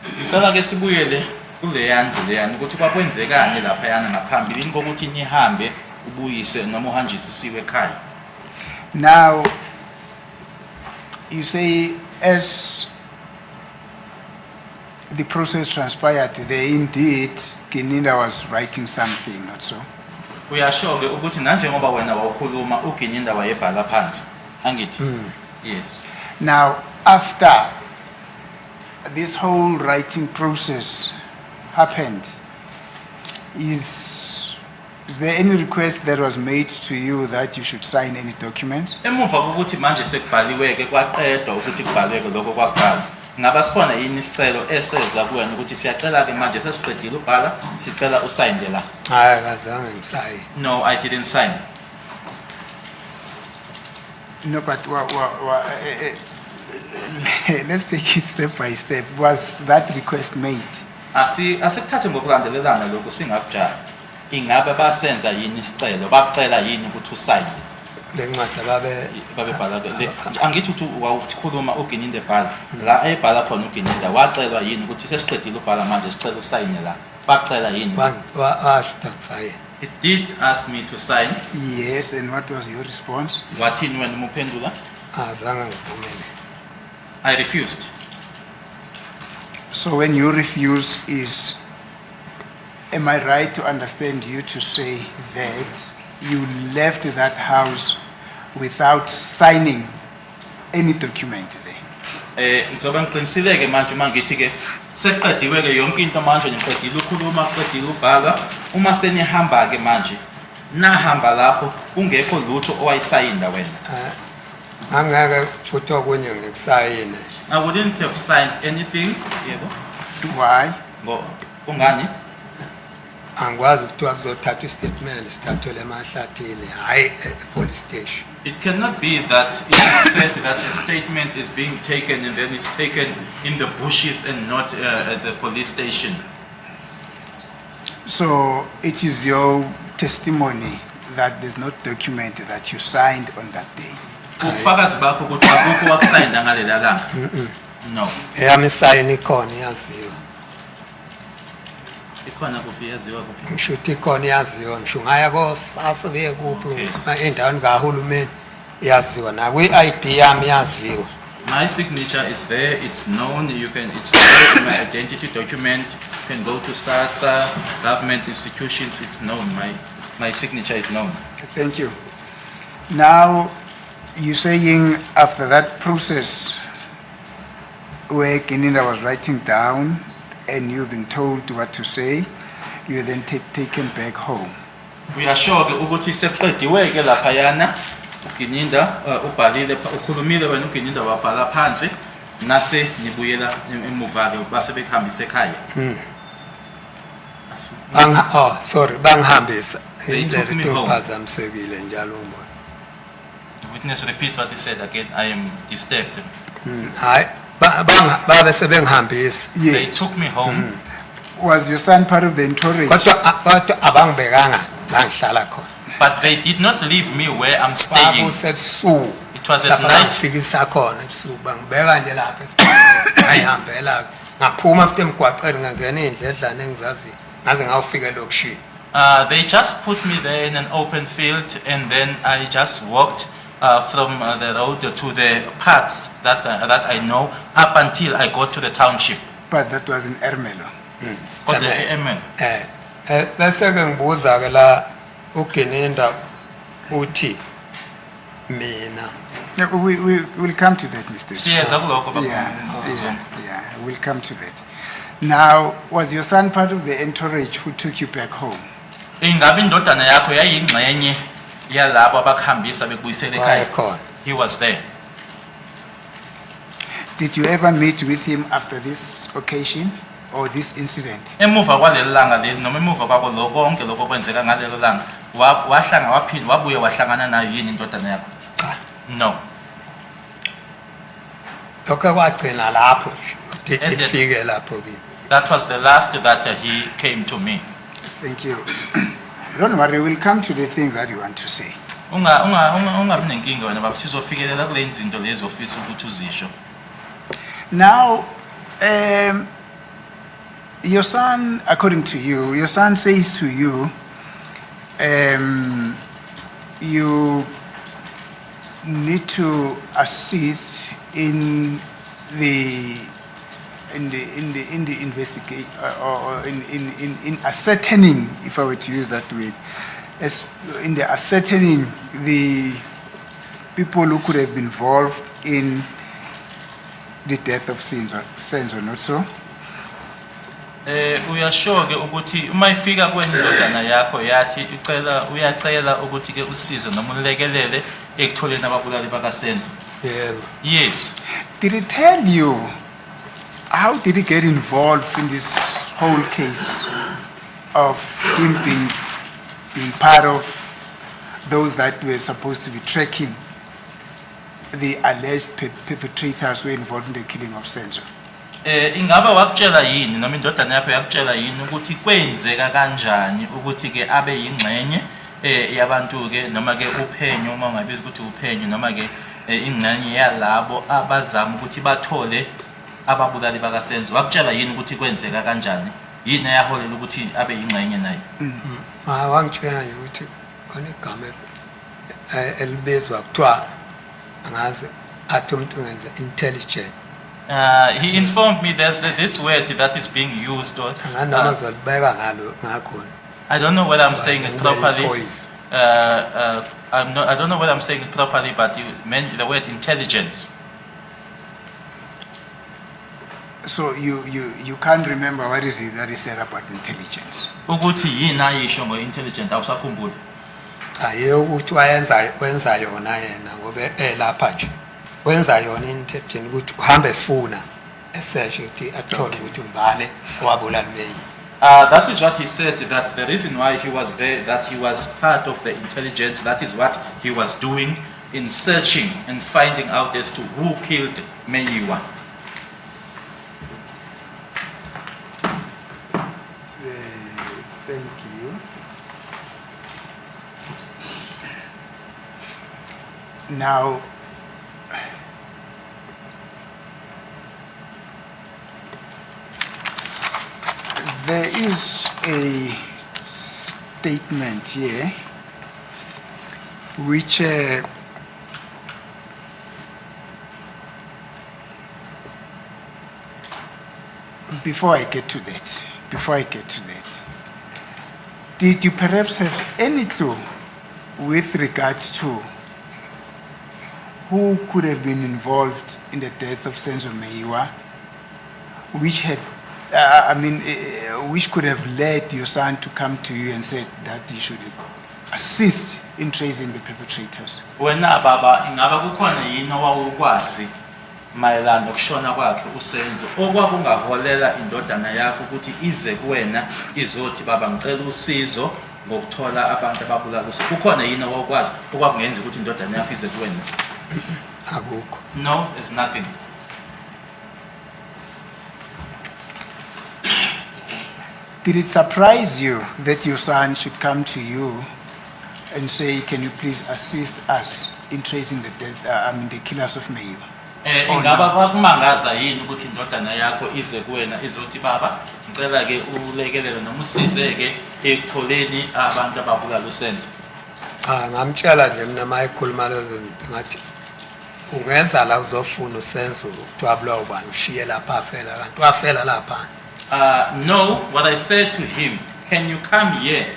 Ngicela ke sibuyele kuleya ndlu leyani ukuthi kwakwenzekani laphayana ngaphambilini kokuthi nihambe ubuyise noma uhanjise usiwe ekhaya. Now, you say as the process transpired, there indeed Geninda was writing something, not so? Uyasho ke ukuthi nanjengoba wena wawukhuluma uGeninda wayebhala phansi. Angithi? Yes. Now, after this whole writing process happened, is there any request that was made to you that you should sign any documents? Emuva kokuthi manje sekubhaliwe ke kwaqedwa ukuthi kubhaleke lokho kwaqala. Ngaba sikhona yini isicelo eseza kuwena ukuthi siyacela ke manje sesiqedile ubhala sicela usayine la? Hayi kazange ngisayine. No, I didn't sign. No, but let's take it step by step. Was that request made? Asikuthathe ngokulandelelana lokho singakujahi. Ingabe basenza yini isicelo bacela yini ukuthi usayine? Le ncwadi Babebhala ke angithi ukuthi wawukhuluma uGeninda ebhala la ayebhala khona uGeninda wacelwa yini ukuthi sesiqedile ubhala manje sicela usayine la bacela yini? washita ngisayine. It did ask me to sign. Yes, and what was your response? Wathini wena umuphendula? Azange ngivumele. I refused. So when you refuse is, am I right to understand you to say that you left that house without signing any document there? Ngizobe ngiqinisile ke manje mangithi ke seqediwe ke yonke into manje ngiqedile ukukhuluma qedile ubhala uma senihamba ke manje nahamba lapho kungekho lutho owayisayinda wena. Angeke futhi okunye ngikusayine. I wouldn't have signed anything. Yebo. Why? Ungani? Angikwazi ukuthiwa kuzothathwa istatement sithathwe emahlathini hayi police station. It cannot be that it is said that the statement is being taken and then it's taken in the bushes and not at the police station. So it is your testimony that there's no document that you signed on that day? Ubufakazi bakho ukuthi akukho wakusayinda ngalela langa? No. Eyami isayini ikhona iyaziwa. Ikhona kuphi yaziwa kuphi? Ngisho ukuthi ikhona iyaziwa ngisho ngaya koSASSA beye kuphi endaweni kahulumeni iyaziwa na kwi-ID yami iyaziwa. My signature is there, it's known, it's there in my identity document, you can go to SASSA, government institutions, it's known, my signature is known. Thank you. Now, you're saying after that process where Geninda was writing down and you've been told what to say, you were then taken back home. We are sure ukuthi sekuqediwe ke laphayana uGeninda ubhalile ukhulumile wena uGeninda wabhala phansi nase nibuyela emuva ke base bekhambisa ekhaya. Sorry bangihambisa They took me home. Phazamisekile njalo umbona. The witness repeats what he said again. I am disturbed. Hayi babe sebengihambisa They Yes. took me home. Was your son part of the entourage? kodwa abangibekanga la ngihlala khona But they did not leave me where I'm staying. kwakusebusuku It was at lapha night. bangifikisa khona ebusuku bangibeka nje lapha ngayihambela ngaphuma futhi emgwaqeni ngangena iy'ndledlana engizaziyo ngaze ngawufika elokishini. They just put me there in an open field, and then I just walked from the road to the paths that I know up until I got to the township. But that was in Ermelo. Or the Amen. Bese-ke ngibuza-ke la uGeninda uthi mina Yeah, we'll come to that, Mr. Siyeza kulokho baba. Yeah, we'll come to that. Now, was your son part of the entourage who took you back home? Ingabe indodana yakho yayingxenye yalabo abakuhambisa bekubuyisela ekhaya? wayekhona. He was there. Did you ever meet with him after this occasion or this incident? Emuva kwalelo langa leli noma emuva kwako lokho konke lokho kwenzeka ngalelo langa wabuye wahlangana nayo yini indodana yakho? Cha. No. Lokho kwagcina lapho nje ukuthi And then- ifike lapho kimi. That was the last that he came to me. Thank you. Don't worry, we'll come to the things that you want to say. Ungabi nenkinga wena baba, sizofikelela kule izinto lezi ofisa ukuthi uzisho. Now, your son, according to you, your son says to you, you need to assist in the investigation or in ascertaining, if I were to use that word, as in the ascertaining the people who could have been involved in the death of Senzo, not so? Uyasho ke ukuthi uma ifika kwendodana yakho yathi uyacela ukuthi ke usize noma ulekelele ekutholeni ababulali bakaSenzo. Yebo. Yes. Did he tell you how did he get involved in this whole case of him being part of those that were supposed to be tracking the alleged perpetrators who were involved in the killing of Senzo? Ingaba wakutshela yini noma indodana yakho yakutshela yini ukuthi kwenzeka kanjani ukuthi ke abe yingxenye yabantu ke noma ke uphenyo uma ungabiza ukuthi uphenyo noma ke ingxenye yalabo abazama ukuthi bathole ababulali bakaSenzo? Wakutshela yini ukuthi kwenzeka kanjani? Yini eyaholela ukuthi abe yingxenye naye? Wangitshela nje ukuthi khona igama elibizwa kuthiwa angazi athi umuntu ngenza intelligent. He informed me there's this word that is being used. Anganoma ngizolibeka ngakhona. I don't know whether I'm saying it Ngibe properly. yiphoyisa. I don't know whether I'm saying it properly, but you meant the word intelligence. So you can't remember what is it that he said about intelligence? Ukuthi yini ayisho ngo-intelligent awusakhumbuli? Hayi ukuthi wenza yona yena ngoba lapha nje. Wenza yona intelligent ukuthi uhambe efuna eseshe ukuthi athole ukuthi umbane owabulala leyi. That is what he said, that the reason why he was there, that he was part of the intelligence, that is what he was doing in searching and finding out as to who killed Meyiwa. Thank you. Now, there is a statement here which before I get to that, did you perhaps have any clue with regard to who could have been involved in the death of Senzo Meyiwa, which had, which could have led your son to come to you and said that you should assist in tracing the perpetrators? Wena baba, ingaba kukhona yini owawukwazi mayelana nokushona kwakhe uSenzo okwakungaholela indodana yakho ukuthi ize kuwena izothi baba ngicela usizo ngokuthola abantu ababulala uSenzo? Kukhona yini owakwazi okwakungenza ukuthi indodana yakho ize kuwena? Akukho. No, there's nothing. Did it surprise you that your son should come to you and say, "Can you please assist us in tracing the killers of Mayo"? Ingaba kwakumangaza yini ukuthi indodana yakho ize kuwena izothi baba ngicela ke ulekelele noma usizeke ekutholeni abantu ababulala uSenzo? Cha ngamtshela nje mina mayikhuluma lezo zinto ngathi ungenza la uzofuna uSenzo ukutwabula ubani ushiye lapha afela kanti wafela lapha. No, what I said to him, can you come here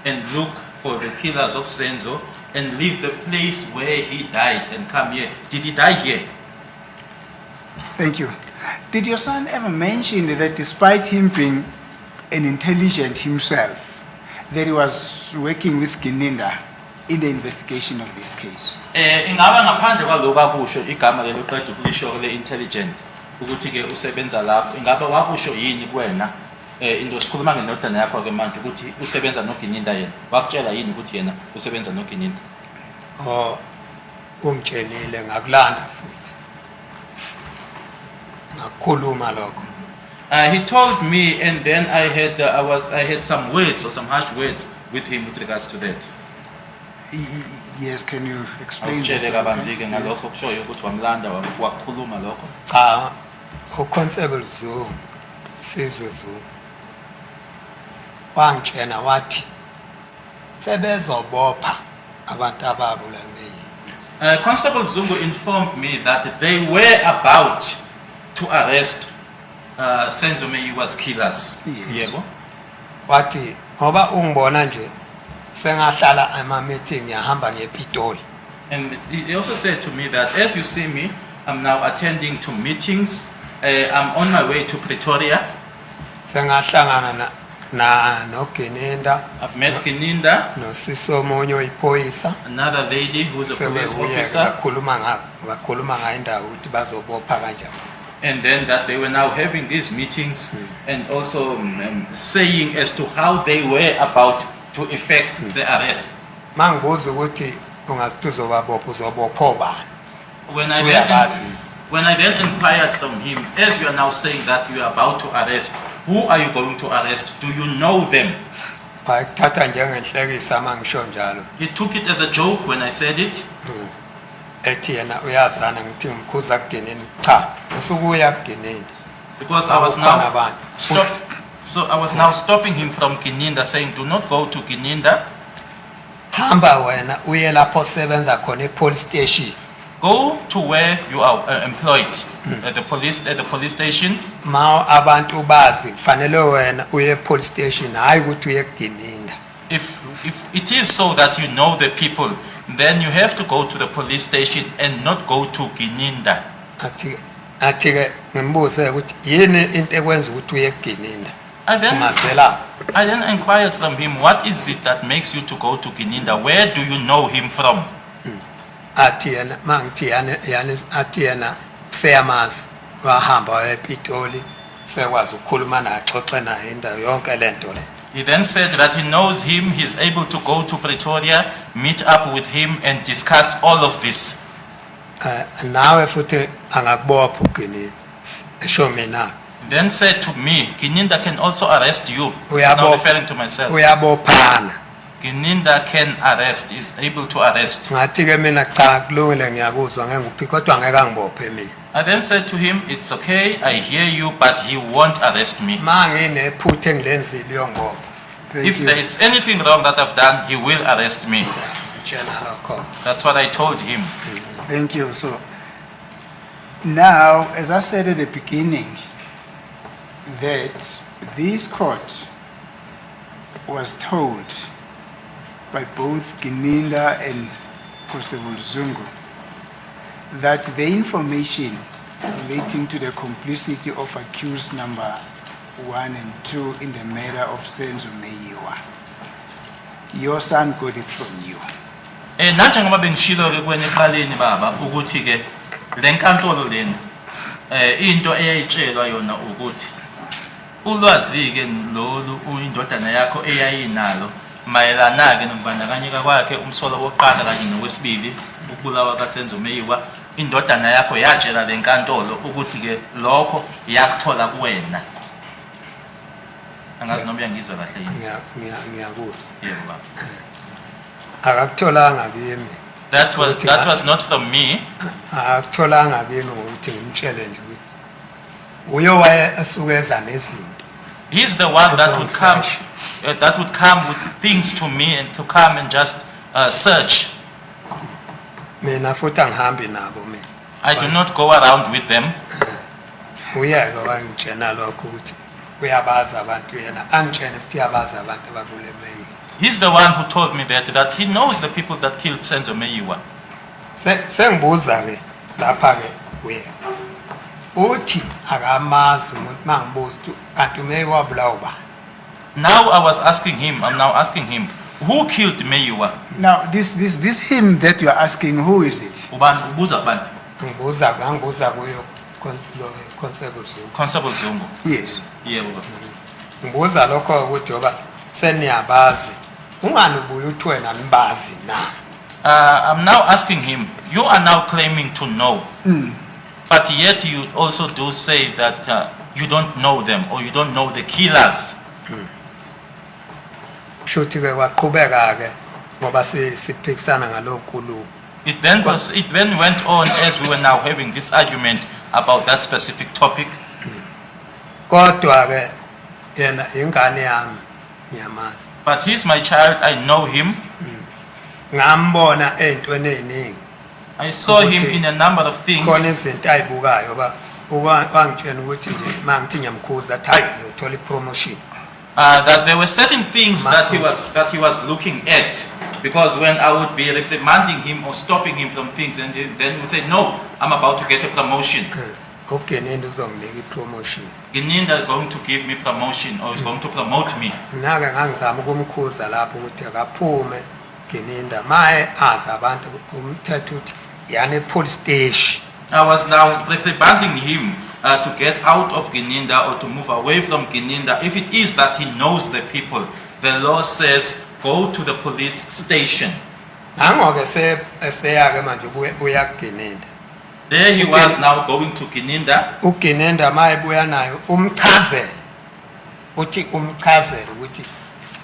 and look for the killers of Senzo and leave the place where he died and come here? Did he die here? Thank you. Did your son ever mention that despite him being an intelligent himself, that he was working with Gininda in the investigation of this case? Ingaba ngaphandle kwaloko akusho igama lelo qeda ukulisho le intelligent ukuthi ke usebenza lapho, ingaba wakusho yini kuwena into sikhuluma ngendodana yakho ke manje ukuthi usebenza noGininda yena wakutshela yini ukuthi yena usebenza noGininda? Oh umtshelile ngakulanda futhi ngakhuluma lokho. He told me, and then I had some words or some harsh words with him with regards to that. Yes, can you explain? Awusitshele kabanzi ke ngalokho kushoyo ukuthi wamlanda wakhuluma lokho. Cha uConstable Zungu Sizwe Zungu wangitshena wathi sebezobopha abantu ababulala Mayo. Constable Zungu informed me that they were about to arrest Senzo Meyiwa's killers. Yes. Yebo. Wathi ngoba ungibona nje sengahlala ama meeting yahamba ngePitoli. And he also said to me that as you see me, I'm now attending to meetings. I'm on my way to Pretoria. Sengahlangana na no Gininda I've met Gininda, no Sisomonyo iphoyisa. another lady who's a police Sebebuye officer, bakhuluma ngayindawo ukuthi bazobopha kanjani. and then that they were now having these meetings and also saying as to how they were about to effect the arrest. Mangibuza ukuthi ungazituzobabopha uzobopha obani. When I then inquired from him, as you are now saying that you are about to arrest, who are you going to arrest? Do you know them? Bayithatha njengenhlekisa mangisho njalo. He took it as a joke when I said it. Ethi yena uyazana ngithi ngimkhuza kuGinini cha usukuya kuGinini. Because I was now stopping him from Gininda, saying, do not go to Gininda. Hamba wena uye lapho osebenza khona epolice station. Go to where you are employed at the police station. Ma abantu bazi kufanele wena uye epolice station hayi ukuthi uye kuGinini. If it is so that you know the people, then you have to go to the police station and not go to Gininda. Athi ke ngimbuze ukuthi yini into ekwenza ukuthi uye kuGinini. And then Mazela I then inquired from him, what is it that makes you to go to Gininda? Where do you know him from? athi yena mangithi yani athi yena seyamazi wahamba ePitoli sekwazi ukukhuluma naye xoxe naye indawo yonke lento le. He then said that he knows him, he's able to go to Pretoria, meet up with him and discuss all of this. Nawe futhi angakubopha uGinini esho mina. Then said to me, Gininda can also arrest you. Uyabo- Now referring to myself. Uyabophana. Gininda can arrest, is able to arrest. Ngathi ke mina cha kulungile ngiyakuzwa ngeke nguphi kodwa ngeke angibophe mina. I then said to him, it's okay, I hear you, but he won't arrest me. Manginephutha engilenzile uyongibopha. If there is anything wrong that I've done, he will arrest me. Tshena lokho. That's what I told him. Thank you. So now, as I said at the beginning, that this court was told by both Gininda and Constable Zungu that the information relating to the complicity of accused number 1 and 2 in the murder of Senzo Meyiwa, your son got it from you. Nanjengoba bengishilo ke kwenye eqaleni baba ukuthi ke lenkantolo lena into eyayitshelwa yona ukuthi ulwazi ke lolu uyindodana yakho eyayinalo mayelana ke nokubandakanyeka kwakhe umsolo wokuqala kanye nowesibili ukubulawa kaSenzo Meyiwa, indodana yakho yatshela lenkantolo ukuthi ke lokho yakuthola kuwena. Angazi noma uyangizwa kahle yini. ngiyakuzwa Yebo baba. akakutholanga kimi That was not from me. akutholanga kimi ngokuthi ngimtshele nje ukuthi uye waye asuke eza nezinto He's the one that would come, Search. that would come with things to me and to come and just search. mina futhi angihambi nabo mina I do not go around with them. uyeke wangitshena lokho ukuthi uyabazi abantu yena angitshene futhi uyabazi abantu ababulemeyi He's the one who told me that he knows the people that killed Senzo Meyiwa. sengibuza ke lapha ke kuye uthi akamazi umuntu mangibuza ukuthi kanti umeyiwa bulawa ba Now I'm now asking him, who killed Meyiwa? Now, this him that you are asking, who is it? Ubuza kubani? ngibuza kuyo constable Zulu Constable Zungu. Yes. Yebo baba. ngibuza lokho ukuthi yoba seniyabazi ungani ubuye uthi wena nibazi na I'm now asking him, you are now claiming to know, but yet you also do say that you don't know them or you don't know the killers. shuthi ke waqhubeka ke ngoba siphikisana ngalokulu It then went on as we were now having this argument about that specific topic. kodwa ke yena ingane yami ngiyamazi But he's my child, I know him. ngambona ey'ntweni ey'ningi I saw him Okay. in a number of things. khona izinto ayibukayo ba wangitshena ukuthi nje ma ngithi ngiyamkhuza athi hayi ngiyothola ipromotion That there were certain things that he was looking at, because when I would be reprimanding him or stopping him from things, and then he would say, "No, I'm about to get a promotion. ugenenda uzonginika ipromotion Gininda is going to give me promotion or is going to promote me." mina-ke ngangizama ukumkhuza lapho ukuthi akaphume geninda maye azi abantu umthetho uthi yana e-police station I was now reprimanding him to get out of Gininda or to move away from Gininda. If it is that he knows the people, the law says go to the police station. nango-ke eseya-ke manje uya kugeninda There he was now going to Gininda. ugeninda ma ebuya nayo umchazele uthi umchazele ukuthi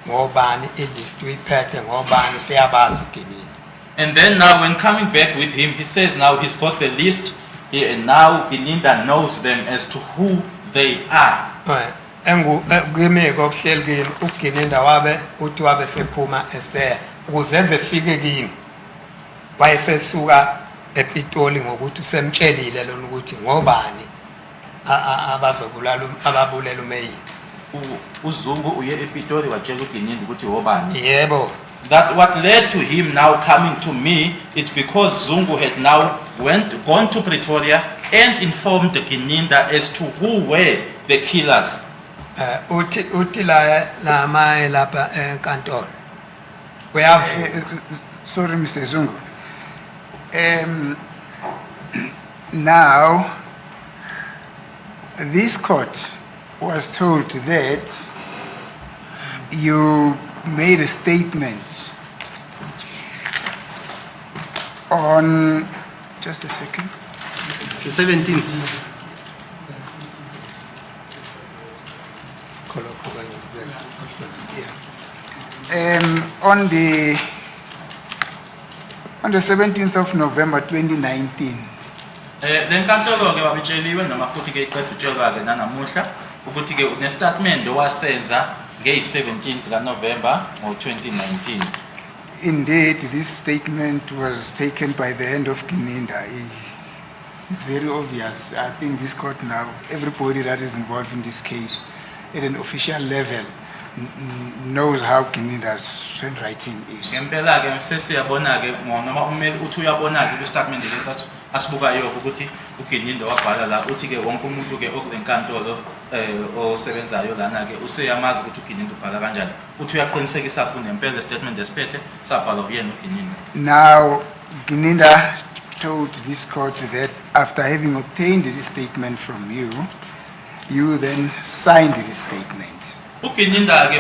ngobani ilist uyiphethe ngobani siyabazi ugeninda And then now when coming back with him, he says now he's got the list and now Gininda knows them as to who they are. kimi-ke okuhleli kimi ugeninda wabe uthi wabe sephuma eseya ukuze ezefike kimi wayesesuka ePitoli ngokuthi usemtshelile lona ukuthi ngobani ababulela umeyi Uzungu uye ePitori watshela uGininda ukuthi obani. yebo That what led to him now coming to me, it's because Zungu had now gone to Pretoria and informed Gininda as to who were the killers. uthi la maye lapha enkantolo uyavuka Sorry, Mr. Zungu. Now, this court was told that you made a statement on, just a second. The 17th. khulokho kanye On the 17th of November 2019, Lenkantolo ke babitsheliwe noma futhi ke iqedwe utshelwa ke nanamuhla ukuthi ke unestatement owasenza ngey17th kaNovember ngo2019. indeed, this statement was taken by the hand of Gininda. It's very obvious. I think this court now, everybody that is involved in this case, at an official level, knows how Gininda's handwriting is. Ngempela ke sesiyabona ke noma umeli uthi uyabona ke kwistatement lesi asibukayo ukuthi uGininda wabhala la uthi ke wonke umuntu ke okulenkantolo osebenzayo lana ke useyamazi ukuthi uGininda ubhala kanjani. Uthi uyaqinisekisa kunempela statement esiphethe sabhala uyena uGininda. Now, Gininda told this court that after having obtained this statement from you, you then signed this statement. uGininda ke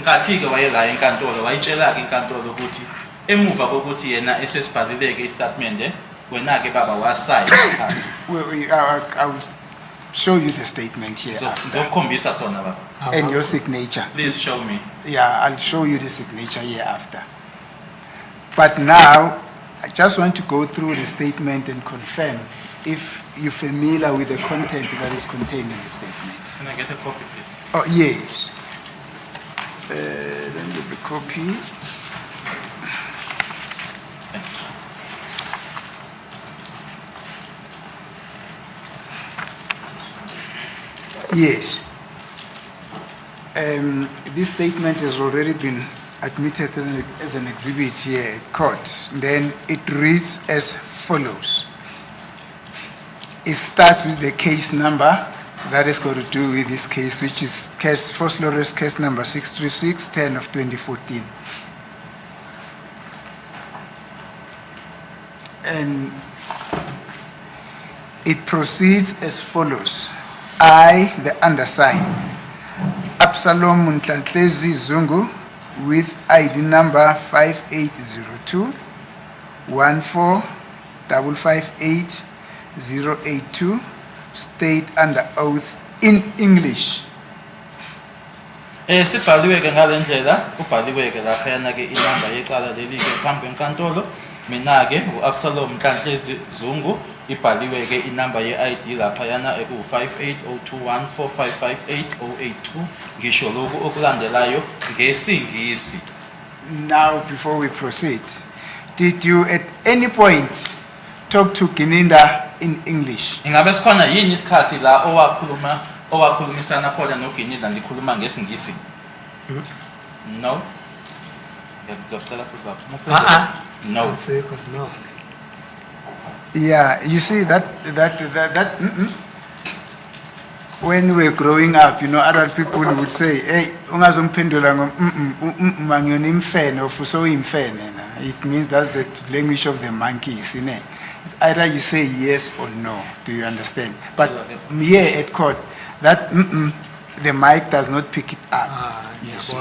nkathi ke wayela enkantolo wayitshela ke inkantolo ukuthi emuva kokuthi yena esesibhalile ke istatement wena ke baba wasayina phansi. show you the statement here after. Ngizokukhombisa sona baba. And your signature. Please show me. Yeah, I'll show you the signature here after. But now, I just want to go through the statement and confirm if you're familiar with the content that is contained in the statement. Can I get a copy, please? Oh, yes. Let me get the copy. Thanks. Yes. This statement has already been admitted as an exhibit here at court. Then it reads as follows. It starts with the case number that is got to do with this case, which is case First Lawrence case number 636-10 of 2014. And it proceeds as follows. I, the undersigned, Absalom Muntlantezi Zungu, with ID number 5802 14558 state under oath in English. Sibhaliwe ke ngalendlela ubhaliwe ke laphayana ke inamba yecala leli ke phambi kwenkantolo. Mina ke uAbsalom Mhlanhlezi Zungu ibhaliwe ke inamba ye-ID laphayana eku 580214558082 ngisho lokhu okulandelayo ngesingisi. Now, before we proceed, did you at any point talk to Gininda in English? Ingabe sikhona yini isikhathi la owakhulumisana khona noGinida ngikhuluma ngesingisi? No. Ngiyacela futhi baba. No. No. Yeah, you see that when we were growing up, you know, other people would say, "Hey, ungazomphendula ngiyona imfene of so imfene." It means that's the language of the monkeys, you know. It's either you say yes or no. Do you understand? But here at court, that the mic does not pick it up. Yes.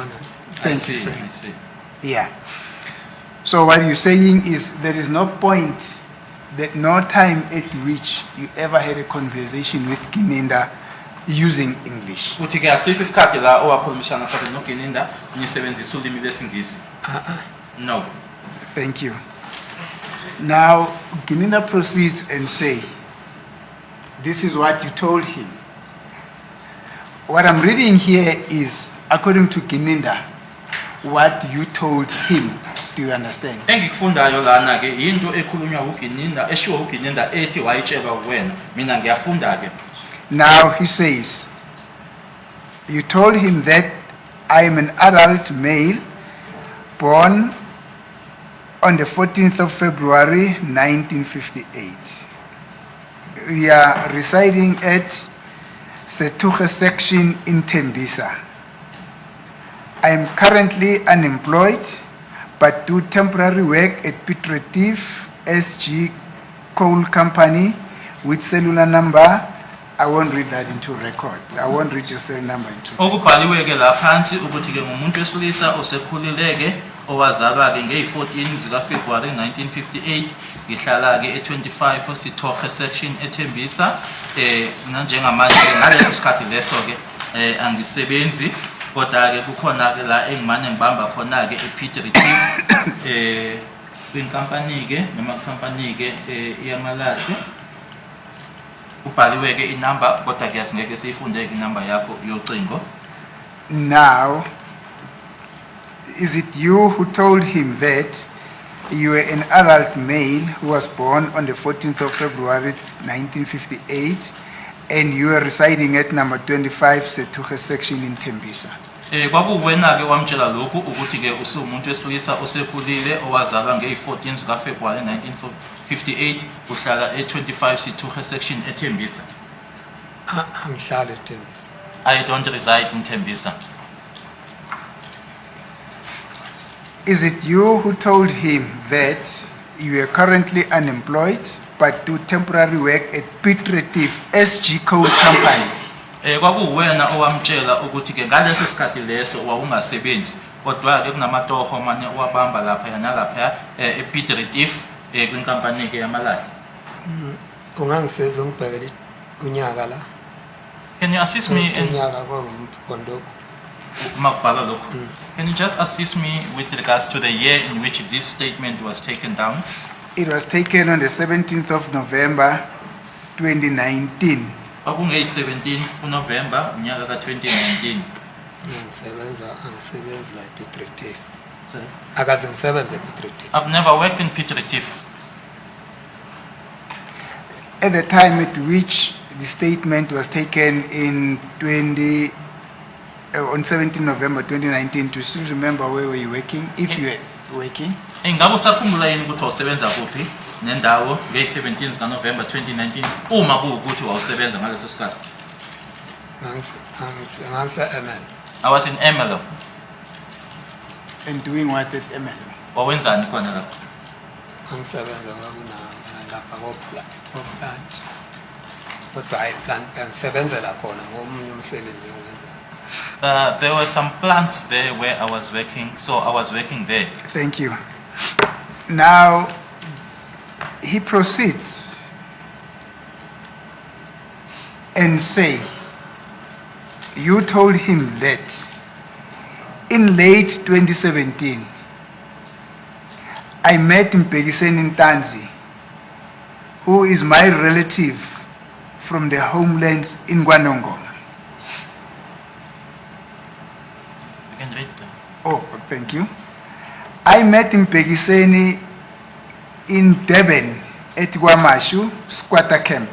Thank you, sir. I see. Yeah. So what you're saying is there is no point, that no time at which you ever had a conversation with Gininda using English. Uthi ke asikho isikhathi la owakhulumisana khona noGinida nisebenzisa ulimi lesingisi? No. Thank you. Now, Gininda proceeds and say, this is what you told him. What I'm reading here is, according to Gininda, what you told him. Do you understand? Engikufundayo lana ke into ekhulunywa uGinida eshiwo uGinida ethi wayitshela wena mina ngiyafunda ke. Now he says, you told him that I am an adult male born on the 14th of February 1958. We are residing at Setuche section in Tembisa. I am currently unemployed but do temporary work at Petrative SG Coal Company with cellular number. I won't read that into records. I won't read your cellular number into records. Okubhaliwe ke laphansi ukuthi ke ngumuntu wesilisa osekhulileke owazalwa ke nge-14 zika February 1958 ngihlala ke e25 Sithoche section eThembisa njengamanje ngaleso sikhathi leso ke angisebenzi kodwa ke kukhona ke la engimane ngibamba khona ke ePetrative kwinkampani ke noma company ke iyamalahle ubhaliwe ke inamba kodwa ke asingeke siyifunde ke inamba yakho yocingo. Now, is it you who told him that you were an adult male who was born on the 14th of February 1958 and you are residing at number 25 Setuche section in Tembisa? Kwakuwena ke wamtshela lokhu ukuthi ke usumuntu wesilisa osekhulile owazalwa nge-14 zika February 1958 uhlala e25 Sithuche section eThembisa. Angihlala eThembisa. I don't reside in Tembisa. Is it you who told him that you are currently unemployed but do temporary work at Petrative SG Coal Company? Kwakuwena owamtshela ukuthi ke ngaleso sikhathi leso wawungasebenzi kodwa ke kunamatoho manje owabamba lapha nalapha ePetrative kwinkampani ke yamalahle. Ungangisiza ungibhekele unyaka la. Can you assist me in unyaka kwangumkhondoku Makbala lokho? Can you just assist me with regards to the year in which this statement was taken down? It was taken on the 17th of November 2019. Kwakungeyi 17 uNovember unyaka ka-2019. angisebenzi la Piet Retief Sorry. akaze ngisebenze Piet Retief I've never worked in Piet Retief. At the time at which the statement was taken on 17 November 2019, do you still remember where were you working? If you were working? Ingabe usakhumbula yini ukuthi wawusebenza kuphi nendawo ngeyi-17 zikaNovember 2019 uma kuwukuthi wawusebenza ngaleso sikhathi? ngangise-ML I was in Emelo. And doing what at ML? Wawenzani khona lapho? angisebenza lapha koplant kodwa hayi plant ngisebenzela khona ngomunye umsebenzi engiwenza. There were some plants there where I was working, so I was working there. Thank you. Now, he proceeds and say, you told him that in late 2017, I met Mpekiseni Ntanzi, who is my relative from the homelands in Kwanongoma. You can read them. Oh, thank you. I met Mpekiseni in Durban at Kwamashu squatter camp.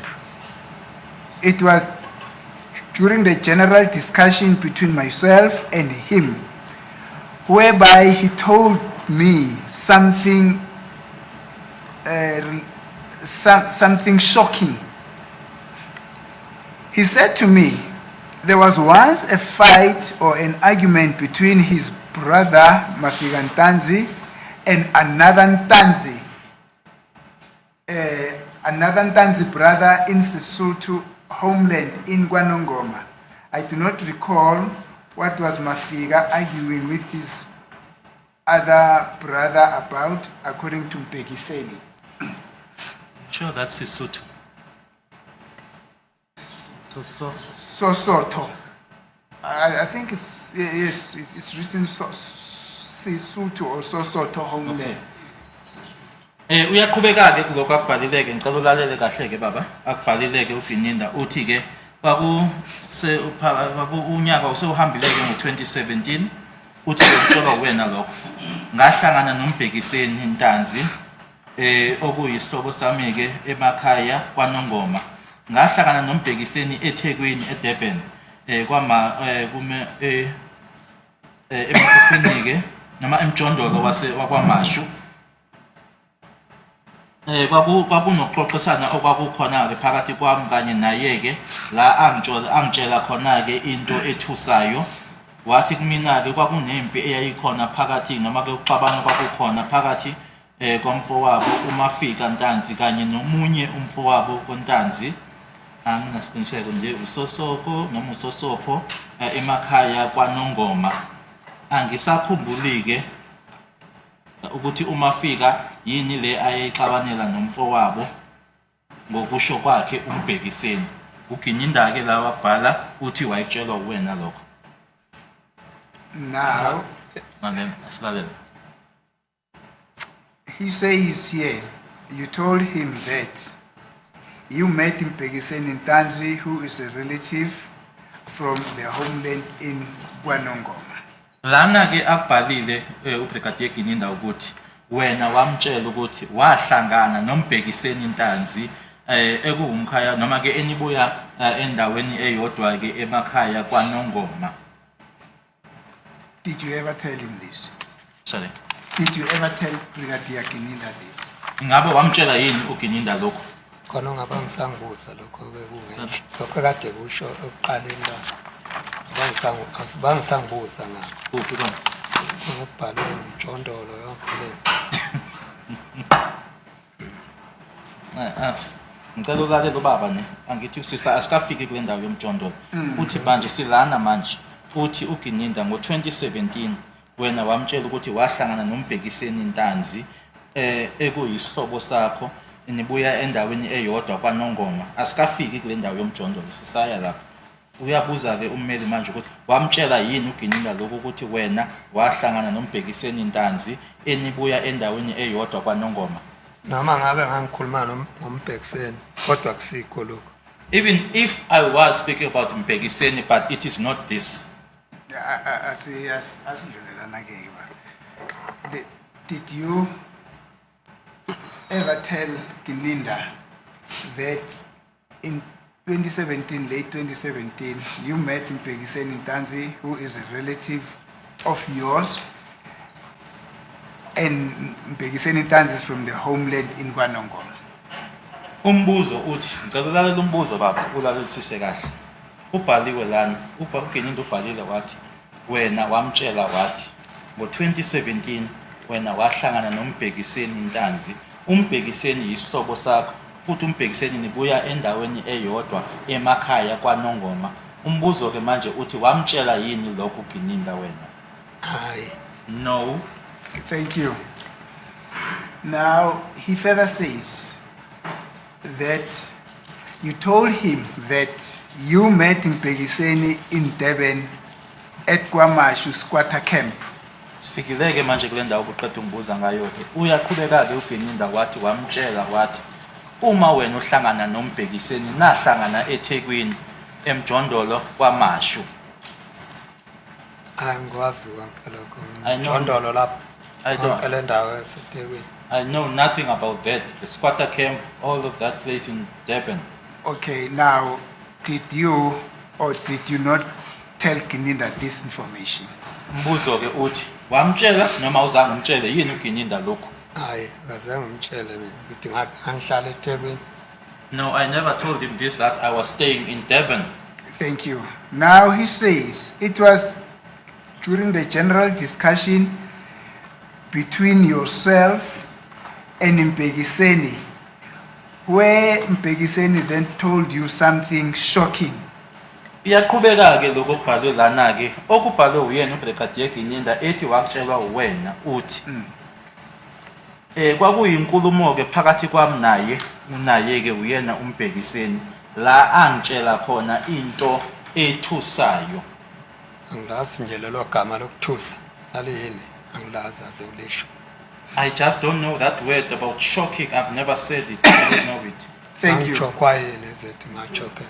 It was during the general discussion between myself and him, whereby he told me something shocking. He said to me, there was once a fight or an argument between his brother Mafika Ntanzi and another Ntanzi brother in Sesotho homeland in Kwanongoma. I do not recall what was Mafika arguing with his other brother about, according to Mpekiseni. Sure, that's Sesotho. Sesotho. I think it's, yes, it's written Sesotho or Sesotho homeland. Uyaqhubeka-ke kulokho akubhalileke, ngicela ulalele kahle-ke baba, akubhalileke uGininda uthi-ke unyaka usewuhambile-ke ngo-2017, uthi ukutshelwa wena lokho. Ngahlangana noMbhekiseni Ntanzi, okuyisihlobo sami-ke emakhaya kwaNongoma. Ngahlangana noMbhekiseni eThekwini eDurban, emkhukhwini-ke noma emjondolo wakwaMashu. Kwakunokuxoxisana okwakukhona-ke phakathi kwami kanye naye-ke la angitshela khona-ke into ethusayo. Wathi kumina-ke kwakunempi eyayikhona phakathi noma-ke ukuxabana kwakukhona phakathi komfowabo uMafika Ntanzi kanye nomunye umfowabo koNtanzi, anginasiqiniseko nje uSosoko noma uSosopho, emakhaya kwaNongoma. Angisakhumbuli-ke ukuthi uMafika yini le ayexabanela nomfowabo ngokusho kwakhe uMbhekiseni. uGininda-ke la wakubhala uthi wayetshelwa uwena lokho. Now, Asilalele. he says here, you told him that you met Mpekiseni Ntanzi, who is a relative from the homeland in Kwanongoma. Lana-ke akubhalile uBrigadier Gininda ukuthi wena wamtshela ukuthi wahlangana noMbhekiseni Ntanzi ekuwumkhaya noma-ke enibuya endaweni eyodwa-ke emakhaya kwaNongoma. Did you ever tell him this? Sorry. Did you ever tell Brigadier Gininda this? Ingabe wamtshela yini uGininda lokho? khona ngaba ngisangibuza lokho bekungena lokho kade kusho ekuqaleni la bangisangibuza ngakho Kuphi kona? ngibhalwe umjondolo yonke Ngicela ulalele ubaba ne. Angithi asikafiki kule ndawo yomjondolo. Uthi manje silana manje. Uthi uGininda ngo-2017 wena wamtshela ukuthi wahlangana noMbhekiseni Ntanzi ekuyisihlobo sakho nibuya endaweni eyodwa kwaNongoma. Asikafiki kule ndawo yomjondolo, sisaya lapho. uyabuza-ke ummeli manje ukuthi wamtshela yini uGininda lokhu ukuthi wena wahlangana noMbhekiseni Ntanzi enibuya endaweni eyodwa kwaNongoma? noma ngabe ngangikhuluma ngoMbhekiseni kodwa kusikho lokho. Even if I was speaking about Mbekiseni, but it is not this. Did you ever tell Gininda that in 2017, late 2017, you met Mbekiseni Ntanzi, who is a relative of yours, and Mbekiseni Ntanzi is from the homeland in KwaNongoma? Umbuzo uthi, ngicela ulalela umbuzo baba, ulalelisise kahle. Ubhaliwe lana, uGininda ubhalile wathi, wena wamtshela wathi, ngo-2017 wena wahlangana noMbhekiseni Ntanzi. uMbhekiseni yisihlobo sakho, futhi uMbhekiseni nibuya endaweni eyodwa emakhaya kwaNongoma. Umbuzo-ke manje uthi wamtshela yini lokho uGininda wena? Hayi. No. Thank you. Now, he further says that you told him that you met Mbekiseni in Durban at KwaMashu squatter camp. Sifikileke manje kule ndawo uqeda umbuza ngayo-ke. Uyaqhubeka-ke uGininda wathi wamtshela wathi uma wena uhlangana noMbhekiseni nahlangana eThekwini emjondolo kwaMashu. Angikwazi konke lokho. I know. Jondolo lapho. I don't- Konke le ndawo yaseThekwini. I know nothing about that. The squatter camp, all of that place in Durban. Okay, now, did you or did you not tell Gininda this information? Mbuzo-ke uthi wamtshela noma uzange umtshele yini uGininda lokhu? Hayi, akaze ngimtshele mina ukuthi ngihlala eThekwini. No, I never told him this, that I was staying in Durban. Thank you. Now he says it was during the general discussion between yourself and Mbekiseni, where Mbekiseni then told you something shocking. Iyaqhubeka-ke lokho okubhalwe lana-ke, okubhalwe uyena uBrigadier Gininda ethi wakutshelwa uwena uthi kwakuyinkulumo-ke phakathi kwami naye, unaye-ke uyena uMbhekiseni, la angitshela khona into ethusayo. Angilazi nje lelo gama lokuthusa. Aliyini? Angilazi aze ulisho. I just don't know that word about shocking. I've never said it. I don't know it. Thank you. Angijokwa yini ezethi ngajoke.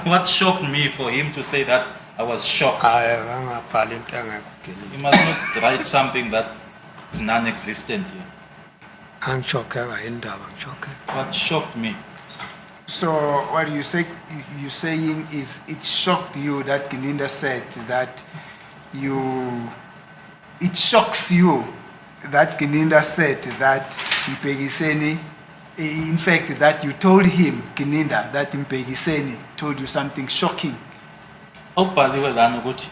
What shocked me for him to say that I was shocked? Hayi, angabhali into engekho Gininda. He must not write something that's non-existent here. Angijokeka indaba ngijoke. What shocked me? So what you saying is it shocked you that Gininda said that it shocks you that Gininda said that Mbekiseni, in fact, that you told him, Gininda, that Mbekiseni told you something shocking. Okubhaliwe lana ukuthi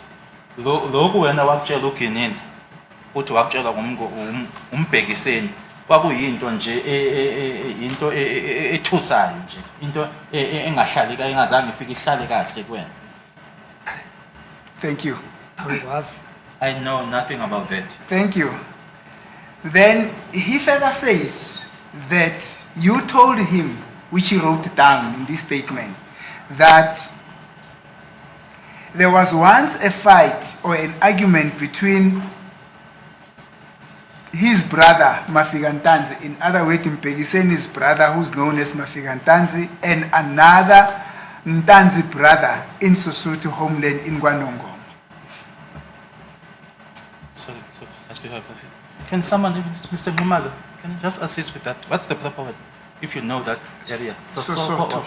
lokhu wena wakutshela uGininda uthi wakutshela uMbhekiseni kwakuyinto nje into ethusayo nje, into engahlali engazange ifike ihlale kahle kuwena. Thank you. Angikwazi. I know nothing about that. Thank you. Then he further says that you told him, which he wrote down in this statement, that there was once a fight or an argument between his brother Mafika Ntanzi, in other words, Mbekiseni's brother, who's known as Mafika Ntanzi, and another Ntanzi brother in Sesotho homeland in KwaNongoma. Sorry, as we have. Can someone, Mr. Numalo, can you just assist with that? What's the proper word? If you know that area. Sesotho.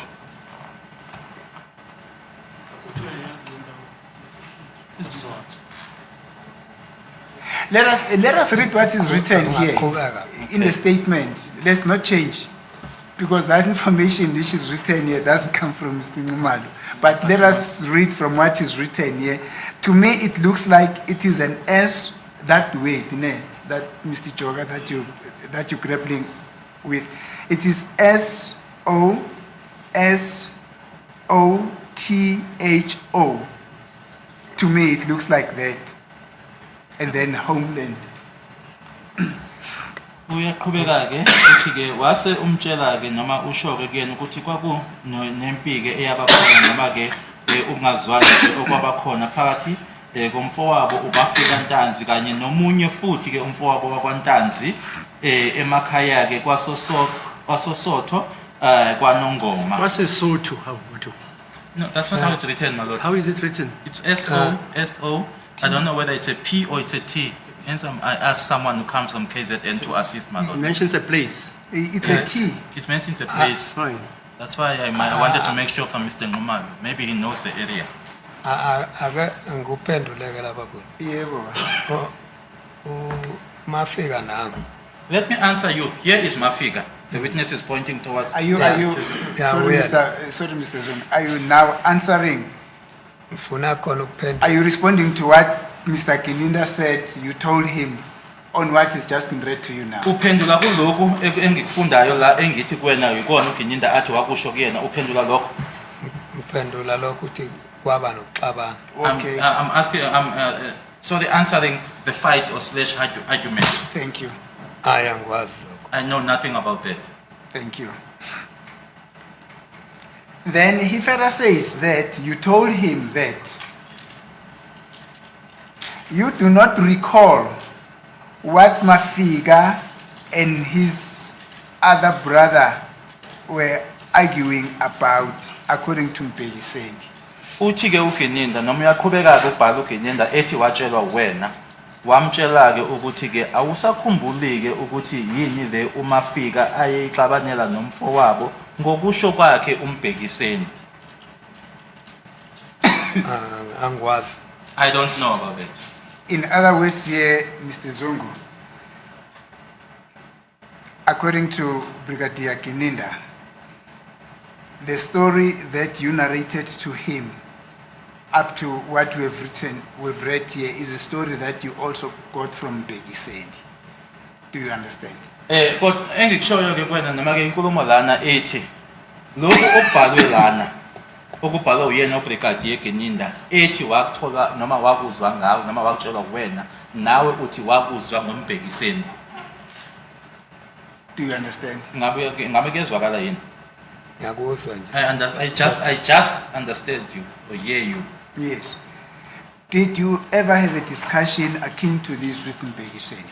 Let us read what is written here in the statement. Let's not change, because that information which is written here doesn't come from Mr. Numalo. But let us read from what is written here. To me, it looks like it is an S, that word, that Mr. Joga, that you're grappling with. It is SOSOTHO. To me, it looks like that. And then homeland. uyaqhubeka-ke uthi-ke wase umtshela-ke noma usho-ke kuyena ukuthi nempike eyabakhona noma-ke ukungazwani nje okwabakhona phakathi komfowabo ubafika Ntanzi kanye nomunye futhi-ke umfowabo wakwaNtanzi emakhaya-ke kwaSosotho kwaNongoma. What's a Sotho? How? No, that's not how it's written, my lord. How is it written? It's S-O. I don't know whether it's a P or it's a T. Hence, I asked someone who comes from KZN to assist, my It lord. mentions a place. It's Yes. a T. It mentions a place. Fine. That's why I wanted to make sure from Mr. Ngumalu. Maybe he knows the area. ake ngikuphenduleke lapha kulo Yebo. mafika nangu Let me answer you. Here is Mafiga. The witness is pointing towards. Are you, Yeah. sorry, we are. Mr. Zong, are you now answering? ngifuna khona ukuphendula Are you responding to what Mr. Kininda said you told him on what has just been read to you now? Uphendula kuloko engikufundayo la engithi kuwena yikona uGinyinda athi wakusho kuyena uphendula lokho. ngiphendula lokho ukuthi kwaba nokuxabana Okay, I'm asking sorry, answering the fight or slash argument. thank you, hayi angikwazi lokho I know nothing about that. thank you. Then he further says that you told him that you do not recall what Mafiga and his other brother were arguing about according to Mpekiseni. Uthi-ke uGinyinda noma uyaqhubeka-ke ukubhala uGinyinda ethi watshelwa wena wamtshela-ke ukuthi-ke awusakhumbuli-ke ukuthi yini le uMafika ayexabanela nomfowabo ngokusho kwakhe uMbhekiseni. angikwazi I don't know about it. In other words here, Mr. Zongo, according to Brigadier Kininda, the story that you narrated to him up to what we've read here is a story that you also got from Mpekiseni. Do you understand? Kodwa engikushoyo-ke kuwena noma-ke inkulumo lana ethi lokhu okubhalwe lana okubhalwe uyena uBrigadier Ginyinda ethi wakuthola noma wakuzwa ngawo noma wakutshelwa kuwena nawe uthi wakuzwa ngoMbhekiseni. Do you understand? Ngabe kezwakala yini? ngiyakuzwa nje I just understand you or hear you. Yes. Did you ever have a discussion akin to this with Mpekiseni?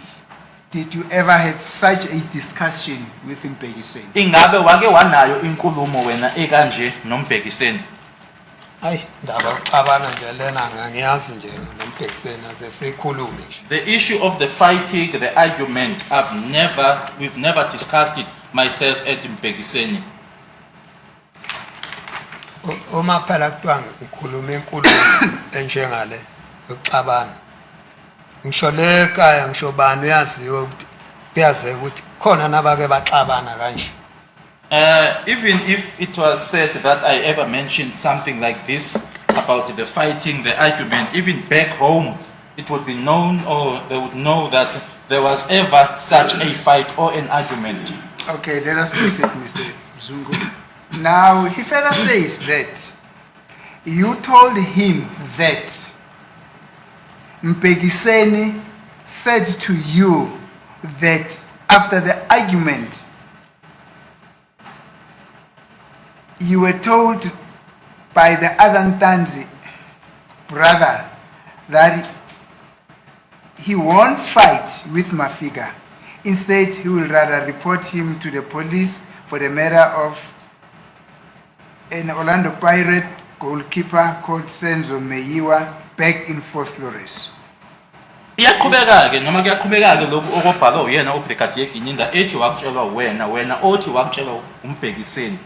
Did you ever have such a discussion with Mpekiseni? Ingabe wake wanayo inkulumo wena ekanje noMbhekiseni? hayi ndaba uxabana nje lena ngiyazi nje noMbhekiseni asesikhulume nje The issue of the fighting, the argument, we've never discussed it myself and Mpekiseni. uma phela kuthiwa ngikhuluma inkulumo enjengale yokuxabana ngisho le ekhaya ngisho bani uyaziyo ukuthi kuyazeka ukuthi khona nabake baxabana kanje Even if it was said that I ever mentioned something like this about the fighting, the argument, even back home, it would be known or they would know that there was ever such a fight or an argument. Okay, let us proceed, Mr. Zungu. Now, he further says that you told him that Mpekiseni said to you that after the argument, you were told by the other Ntanzi brother that he won't fight with Mafiga. Instead, he will rather report him to the police for the murder of an Orlando Pirate goalkeeper called Senzo Meyiwa back in Vosloorus. Iyaqhubeka-ke noma kuyaqhubeka-ke lokhu okubhalwe uyena uBrigadier Ginyinda ethi wakutshelwa wena othi wakutshelwa uMbhekiseni.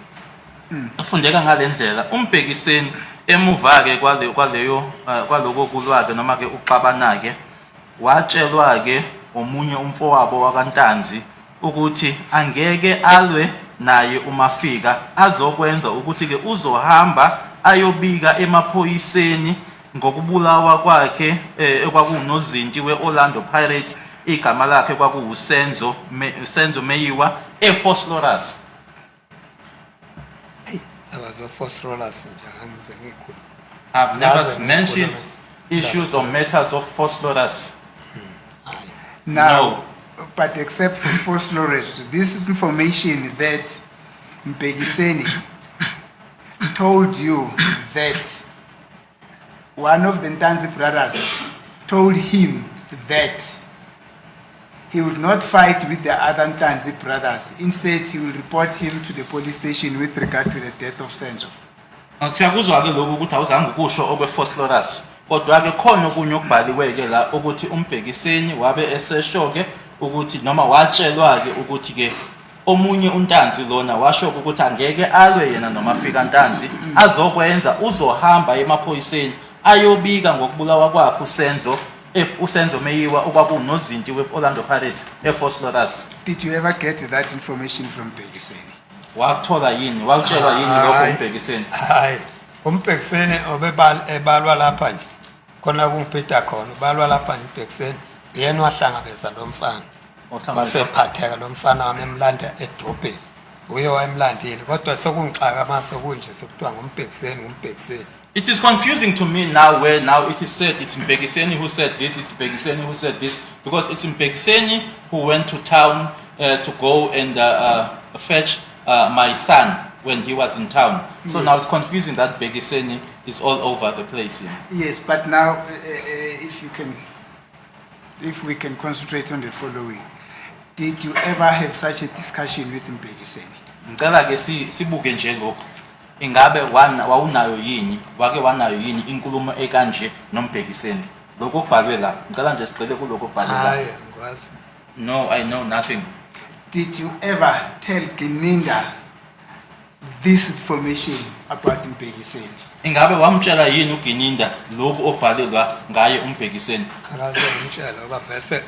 Ufundeka ngalendlela uMbhekiseni emuva-ke kwaloko kulwake noma-ke uxabana-ke watshelwa-ke omunye umfowabo wakaNtanzi ukuthi angeke alwe naye uMafika azokwenza ukuthi-ke uzohamba ayobika emaphoyiseni ngokubulawa kwakhe ekwakunozinti we-Orlando Pirates igama lakhe kwakuwuSenzo Meyiwa eVosloorus. abazofosrolas nje angize ngikhulu I've never Ngaze mentioned ngikhulume. issues or matters of Vosloorus. Now, but except for phosphorus, this is information that Mpekiseni told you that one of the Ntanzi brothers told him that he would not fight with the other Ntanzi brothers. Instead, he will report him to the police station with regard to the death of Senzo. Siyakuzwa ke lokhu ukuthi awuzange ukusho okwe-phosphorus kodwa ke khona okunye okubhaliwe-ke la ukuthi uMbhekiseni wabe esesho-ke ukuthi noma watshelwa-ke ukuthi-ke omunye uNtanzi lona washo ukuthi angeke alwe yena noma afika Ntanzi azokwenza uzohamba emaphoyiseni ayobika ngokubulawa kwakhe uSenzo uSenzo Meyiwa okwakunozinti we-Orlando Pirates ePhosphorus. Did you ever get that information from Mpekiseni? Wakuthola yini wakutshelwa yini lokho uMbhekiseni? hayi uMbhekiseni ebalwa lapha nje khona kungiphetha khona ubalwa lapha nje uMbhekiseni yena wahlangabeza lo mfana wasephatheka lo mfana wamemlanda edrobheni uye wayemlandile kodwa sokungixaka mase kunje sokuthiwa nguMbhekiseni. It is confusing to me now where now it is said it's Mpekiseni who said this, it's Mpekiseni who said this, because it's Mpekiseni who went to town to go and fetch my son when he was in town. So now it's confusing that Mpekiseni is all over the place here. Yes, but now if we can concentrate on the following. Did you ever have such a discussion with Mpekiseni? Ngicela ke sibuke nje lokho. Ingabe wawunayo yini wake wanayo yini inkulumo ekanje noMbhekiseni? Lokho kubhalwe la. Ngicela nje sigcele kuloko kubhalwe la. hayi ngikwazi. No, I know nothing. Did you ever tell Gininda this information about Mpekiseni? Ingabe wamtshela yini uGininda lokho obhalelwa ngaye uMbhekiseni? akaze ngimtshela ngoba vese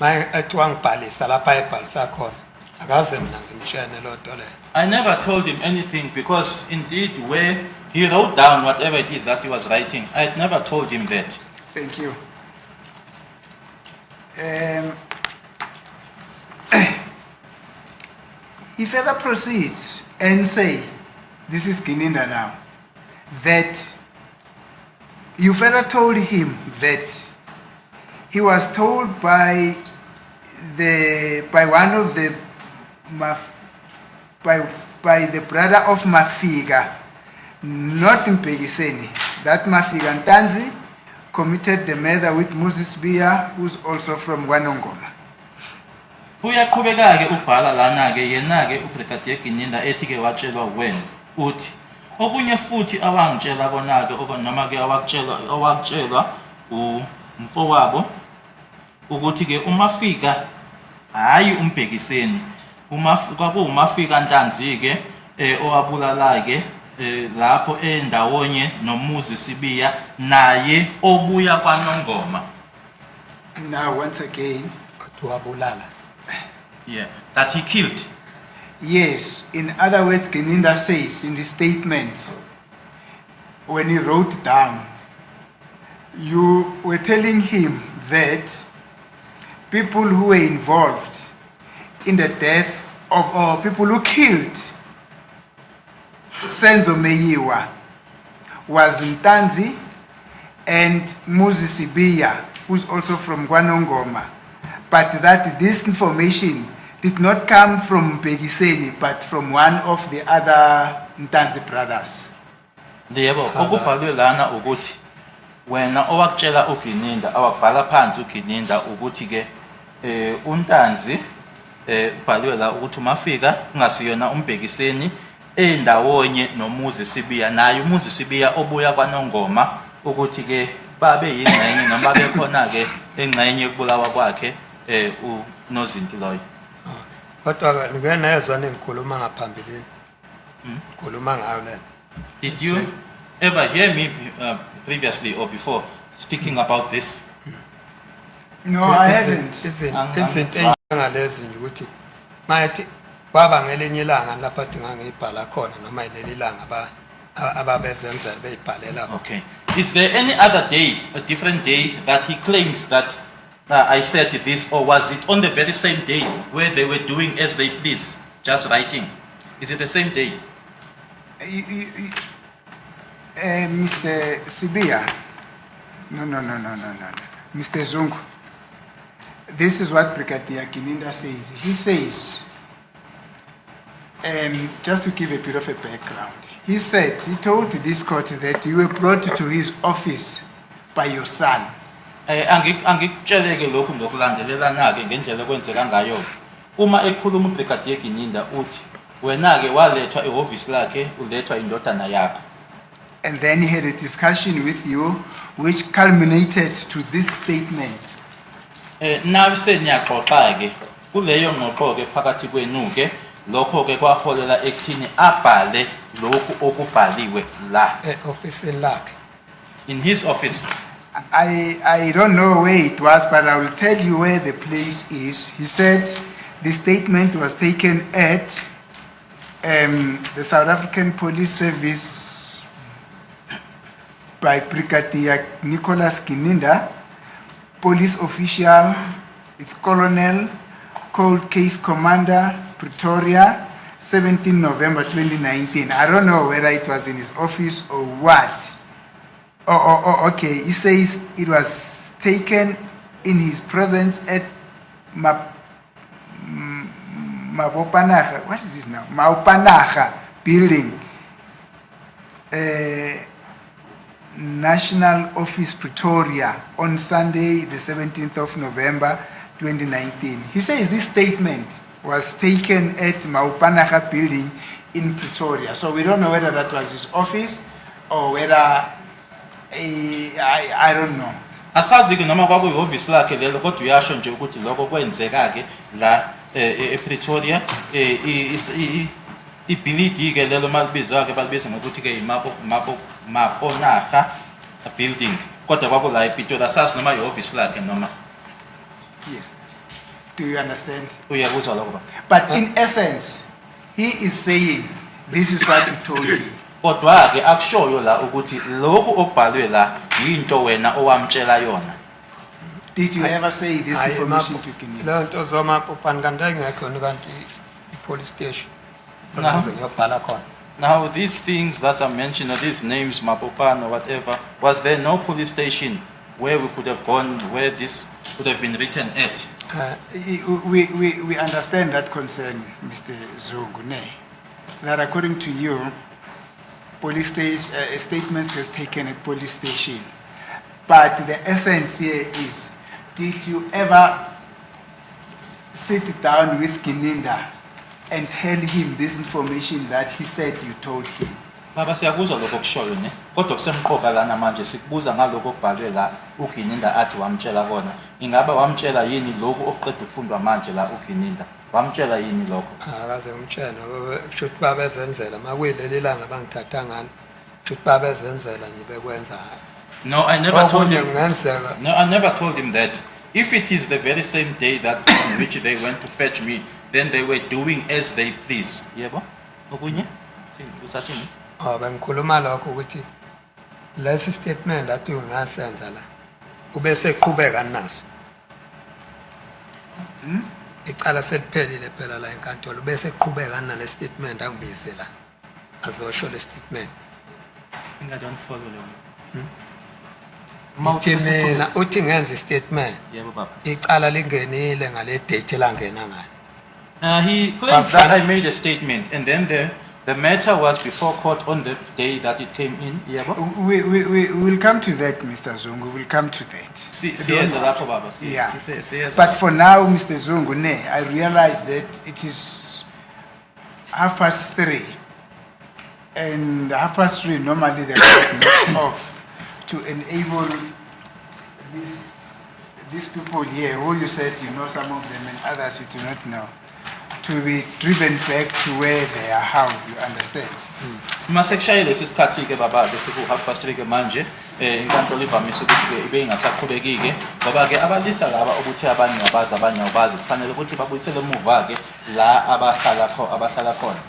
maye ethiwa ngibhalisa lapha ebhalisa khona akaze mina ngimtshene lo nto leyo. I never told him anything because indeed where he wrote down whatever it is that he was writing, I had never told him that. Thank you. He further proceeds and say, this is Gininda now, that you further told him that he was told by one of the by the brother of Mafiga, not Mpekiseni, that Mafiga Ntanzi committed the murder with Moses Biya, who's also from Wanongoma. Uyaqhubeka ke ubhala lana ke yena ke uBrigadier Gininda ethi ke watshelwa wena uthi okunye futhi awangitshela kona ke noma ke awakutshelwa umfowabo ukuthi ke uMafika hayi uMbhekiseni kwakuwuMafika Ntanzi ke owabulala ke lapho endawonye noMuzi Sibiya naye obuya kwaNongoma. Now once again, wabulala. Yeah, that he killed. yes, in other words, Gininda says in the statement, when he wrote down, you were telling him that people who were involved in the death of, or people who killed Senzo Meyiwa was Ntanzi and Moses Sibiya, who's also from Wanongoma, but that this information did not come from Mpekiseni, but from one of the other Ntanzi brothers. Yebo, okubhalwe lana ukuthi wena owakutshela uGininda awabhala phansi uGininda ukuthi ke uNtanzi ubhalwe la ukuthi uMafika kungasiyona uMbhekiseni endawonye noMuzi Sibiya naye uMuzi Sibiya obuya kwaNongoma ukuthi ke babe yingxenye noma bekhona ke engxenye kubulawa kwakhe uNozinti loyo. Kodwa ngeke nezwa nengikhuluma ngaphambilini. Ngikhuluma ngayo le. Did you ever hear me previously or before speaking about this? No, I haven't. Izinto engalezi nje ukuthi mayithi kwaba ngelinye ilanga lapha thi ngangibhala khona noma ileli ilanga ababezenzela beyibhalela. Okay. Is there any other day, a different day that he claims that I said this, or was it on the very same day where they were doing as they please, just writing? Is it the same day? Mr. Sibiya, no. Mr. Zungu, this is what Brigadier Kininda says. He says, just to give a bit of a background, he told this court that you were brought to his office by your son. Angikutsheleke lokhu ngokulandelelana-ke ngendlela okwenzeka ngayo. Uma ekhuluma uBrigadier Kininda uthi wena-ke walethwa ehhovisi lakhe ulethwa indodana yakho. And then he had a discussion with you which culminated to this statement. Nawe seniyaxoxa-ke kuleyo ngxoxo-ke phakathi kwenu-ke lokho-ke kwaholela ekuthini abhale lokhu okubhaliwe la office lakhe. in his office. I don't know where it was, but I will tell you where the place is. He said the statement was taken at the South African Police Service by Brigadier Nicholas Kininda, police official, it's Colonel, Cold Case Commander, Pretoria, 17 November 2019. I don't know whether it was in his office or what. Okay, he says it was taken in his presence at Mabopanaga, what is this now? Maupanaga building, National Office Pretoria on Sunday, the 17th of November 2019. He says this statement was taken at Maupanaga building in Pretoria. So we don't know whether that was his office or whether, I don't know. Asazi-ke noma kwakuyihhovisi lakhe lelo kodwa uyasho nje ukuthi lokho kwenzeka-ke la ePretoria ibhilidi-ke lelo malibizwa-ke balibiza ngokuthi-ke Maponaga building kodwa kwakula ePretoria asazi noma ihhovisi lakhe noma. Yeah. Do you understand? Uyakuzwa lokho ba? But in essence, he is saying this is what he told me. Kodwa-ke akushoyo la ukuthi lokhu okubhalwe la yinto wena owamtshela yona. Did you ever say this Hayi, information to Kininda? leyo nto zomapopani kanti ayingekho kanti i-police station No. olaze ngiyobhala khona. Now these things that are mentioned, or these names, Mapopan or whatever, was there no police station where we could have gone, where this could have been written at? We understand that concern, Mr. Zungune, that according to you, police station statements were taken at police station. But the essence here is, did you ever sit down with Kininda and tell him this information that he said you told him? Baba siyakuzwa lokho kushoyo ne. Kodwa kusemqoka lana manje sikubuza ngalokho okubhalwe la uGininda athi wamtshela kona. Ingaba wamtshela yini lokho okuqeda ukufundwa manje la uGininda? Wamtshela yini lokho? Akaze ngimtshela kusho ukuthi babezenzela makuyileli langa bangithatha ngani. Kusho ukuthi babezenzela nje bekwenza. No, I never told Okunye him. kungenzeka. No, I never told him that. If it is the very same day that on which they went to fetch me, then they were doing as they please. Yebo? Okunye? Usathini? Bengikhuluma lokho ukuthi lesi statement lathi ungasenza la ubese qhubeka naso. Icala seliphelile phela la enkantolo bese qhubeka nale statement angibize la. Azosho le statement. I don't follow you. Mina uthi ngenza statement. Yebo baba. Icala lingenile ngale date langena ngayo. He claims that I made a statement and then the matter was before court on the day that it came in. Yebo? We will come to that, Mr. Zungu. We'll come to that. Siyeza lapho baba. Yeah. Siyeza. But for now, Mr. Zungune, I realize that it is 3:30. And 3:30, normally the court makes off to enable these people here, who you said you know some of them and others you do not know, to be driven back to where they are housed, you understand? Masekushayile lesikhathi ke baba bese ku 3:30 ke manje inkantolo ivamise ukuthi ke ibe ingasaqhubekike ngoba ke abalisa laba ukuthi abanye abazi kufanele ukuthi babuyisele emuva ke la abahlala khona.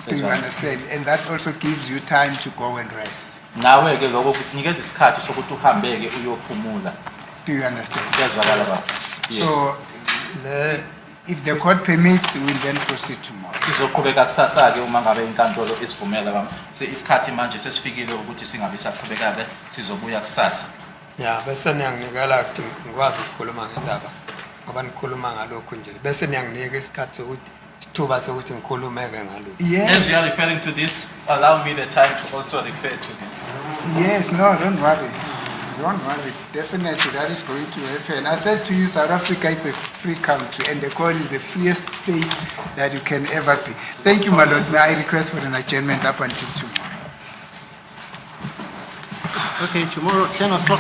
Do you understand? And that also gives you time to go and rest. Nawe ke lokho kunikeza isikhathi sokuthi uhambe ke uyophumula. Do you understand? Kuyazwakala baba. So, if the court permits, we will then proceed tomorrow. Sizoqhubeka kusasa ke uma ngabe inkantolo isivumela baba. Isikhathi manje sesifikile ukuthi singabe saqhubeka ke sizobuya kusasa. Yeah, bese niyanginikela ukuthi ngikwazi ukukhuluma ngendaba ngoba nikhuluma ngalokhu nje bese niyanginika isikhathi sokuthi isithuba sokuthi ngikhulume-ke ngalokhu. As Yes, you are referring to this, allow me the time to also refer to this. yes, no, don't worry. Don't worry. Definitely that is going to happen. I said to you, South Africa is a free country and the court is the freest place that you can ever be. Thank you, my lord. May I request for an adjournment up until tomorrow? Okay, tomorrow, 10 o'clock.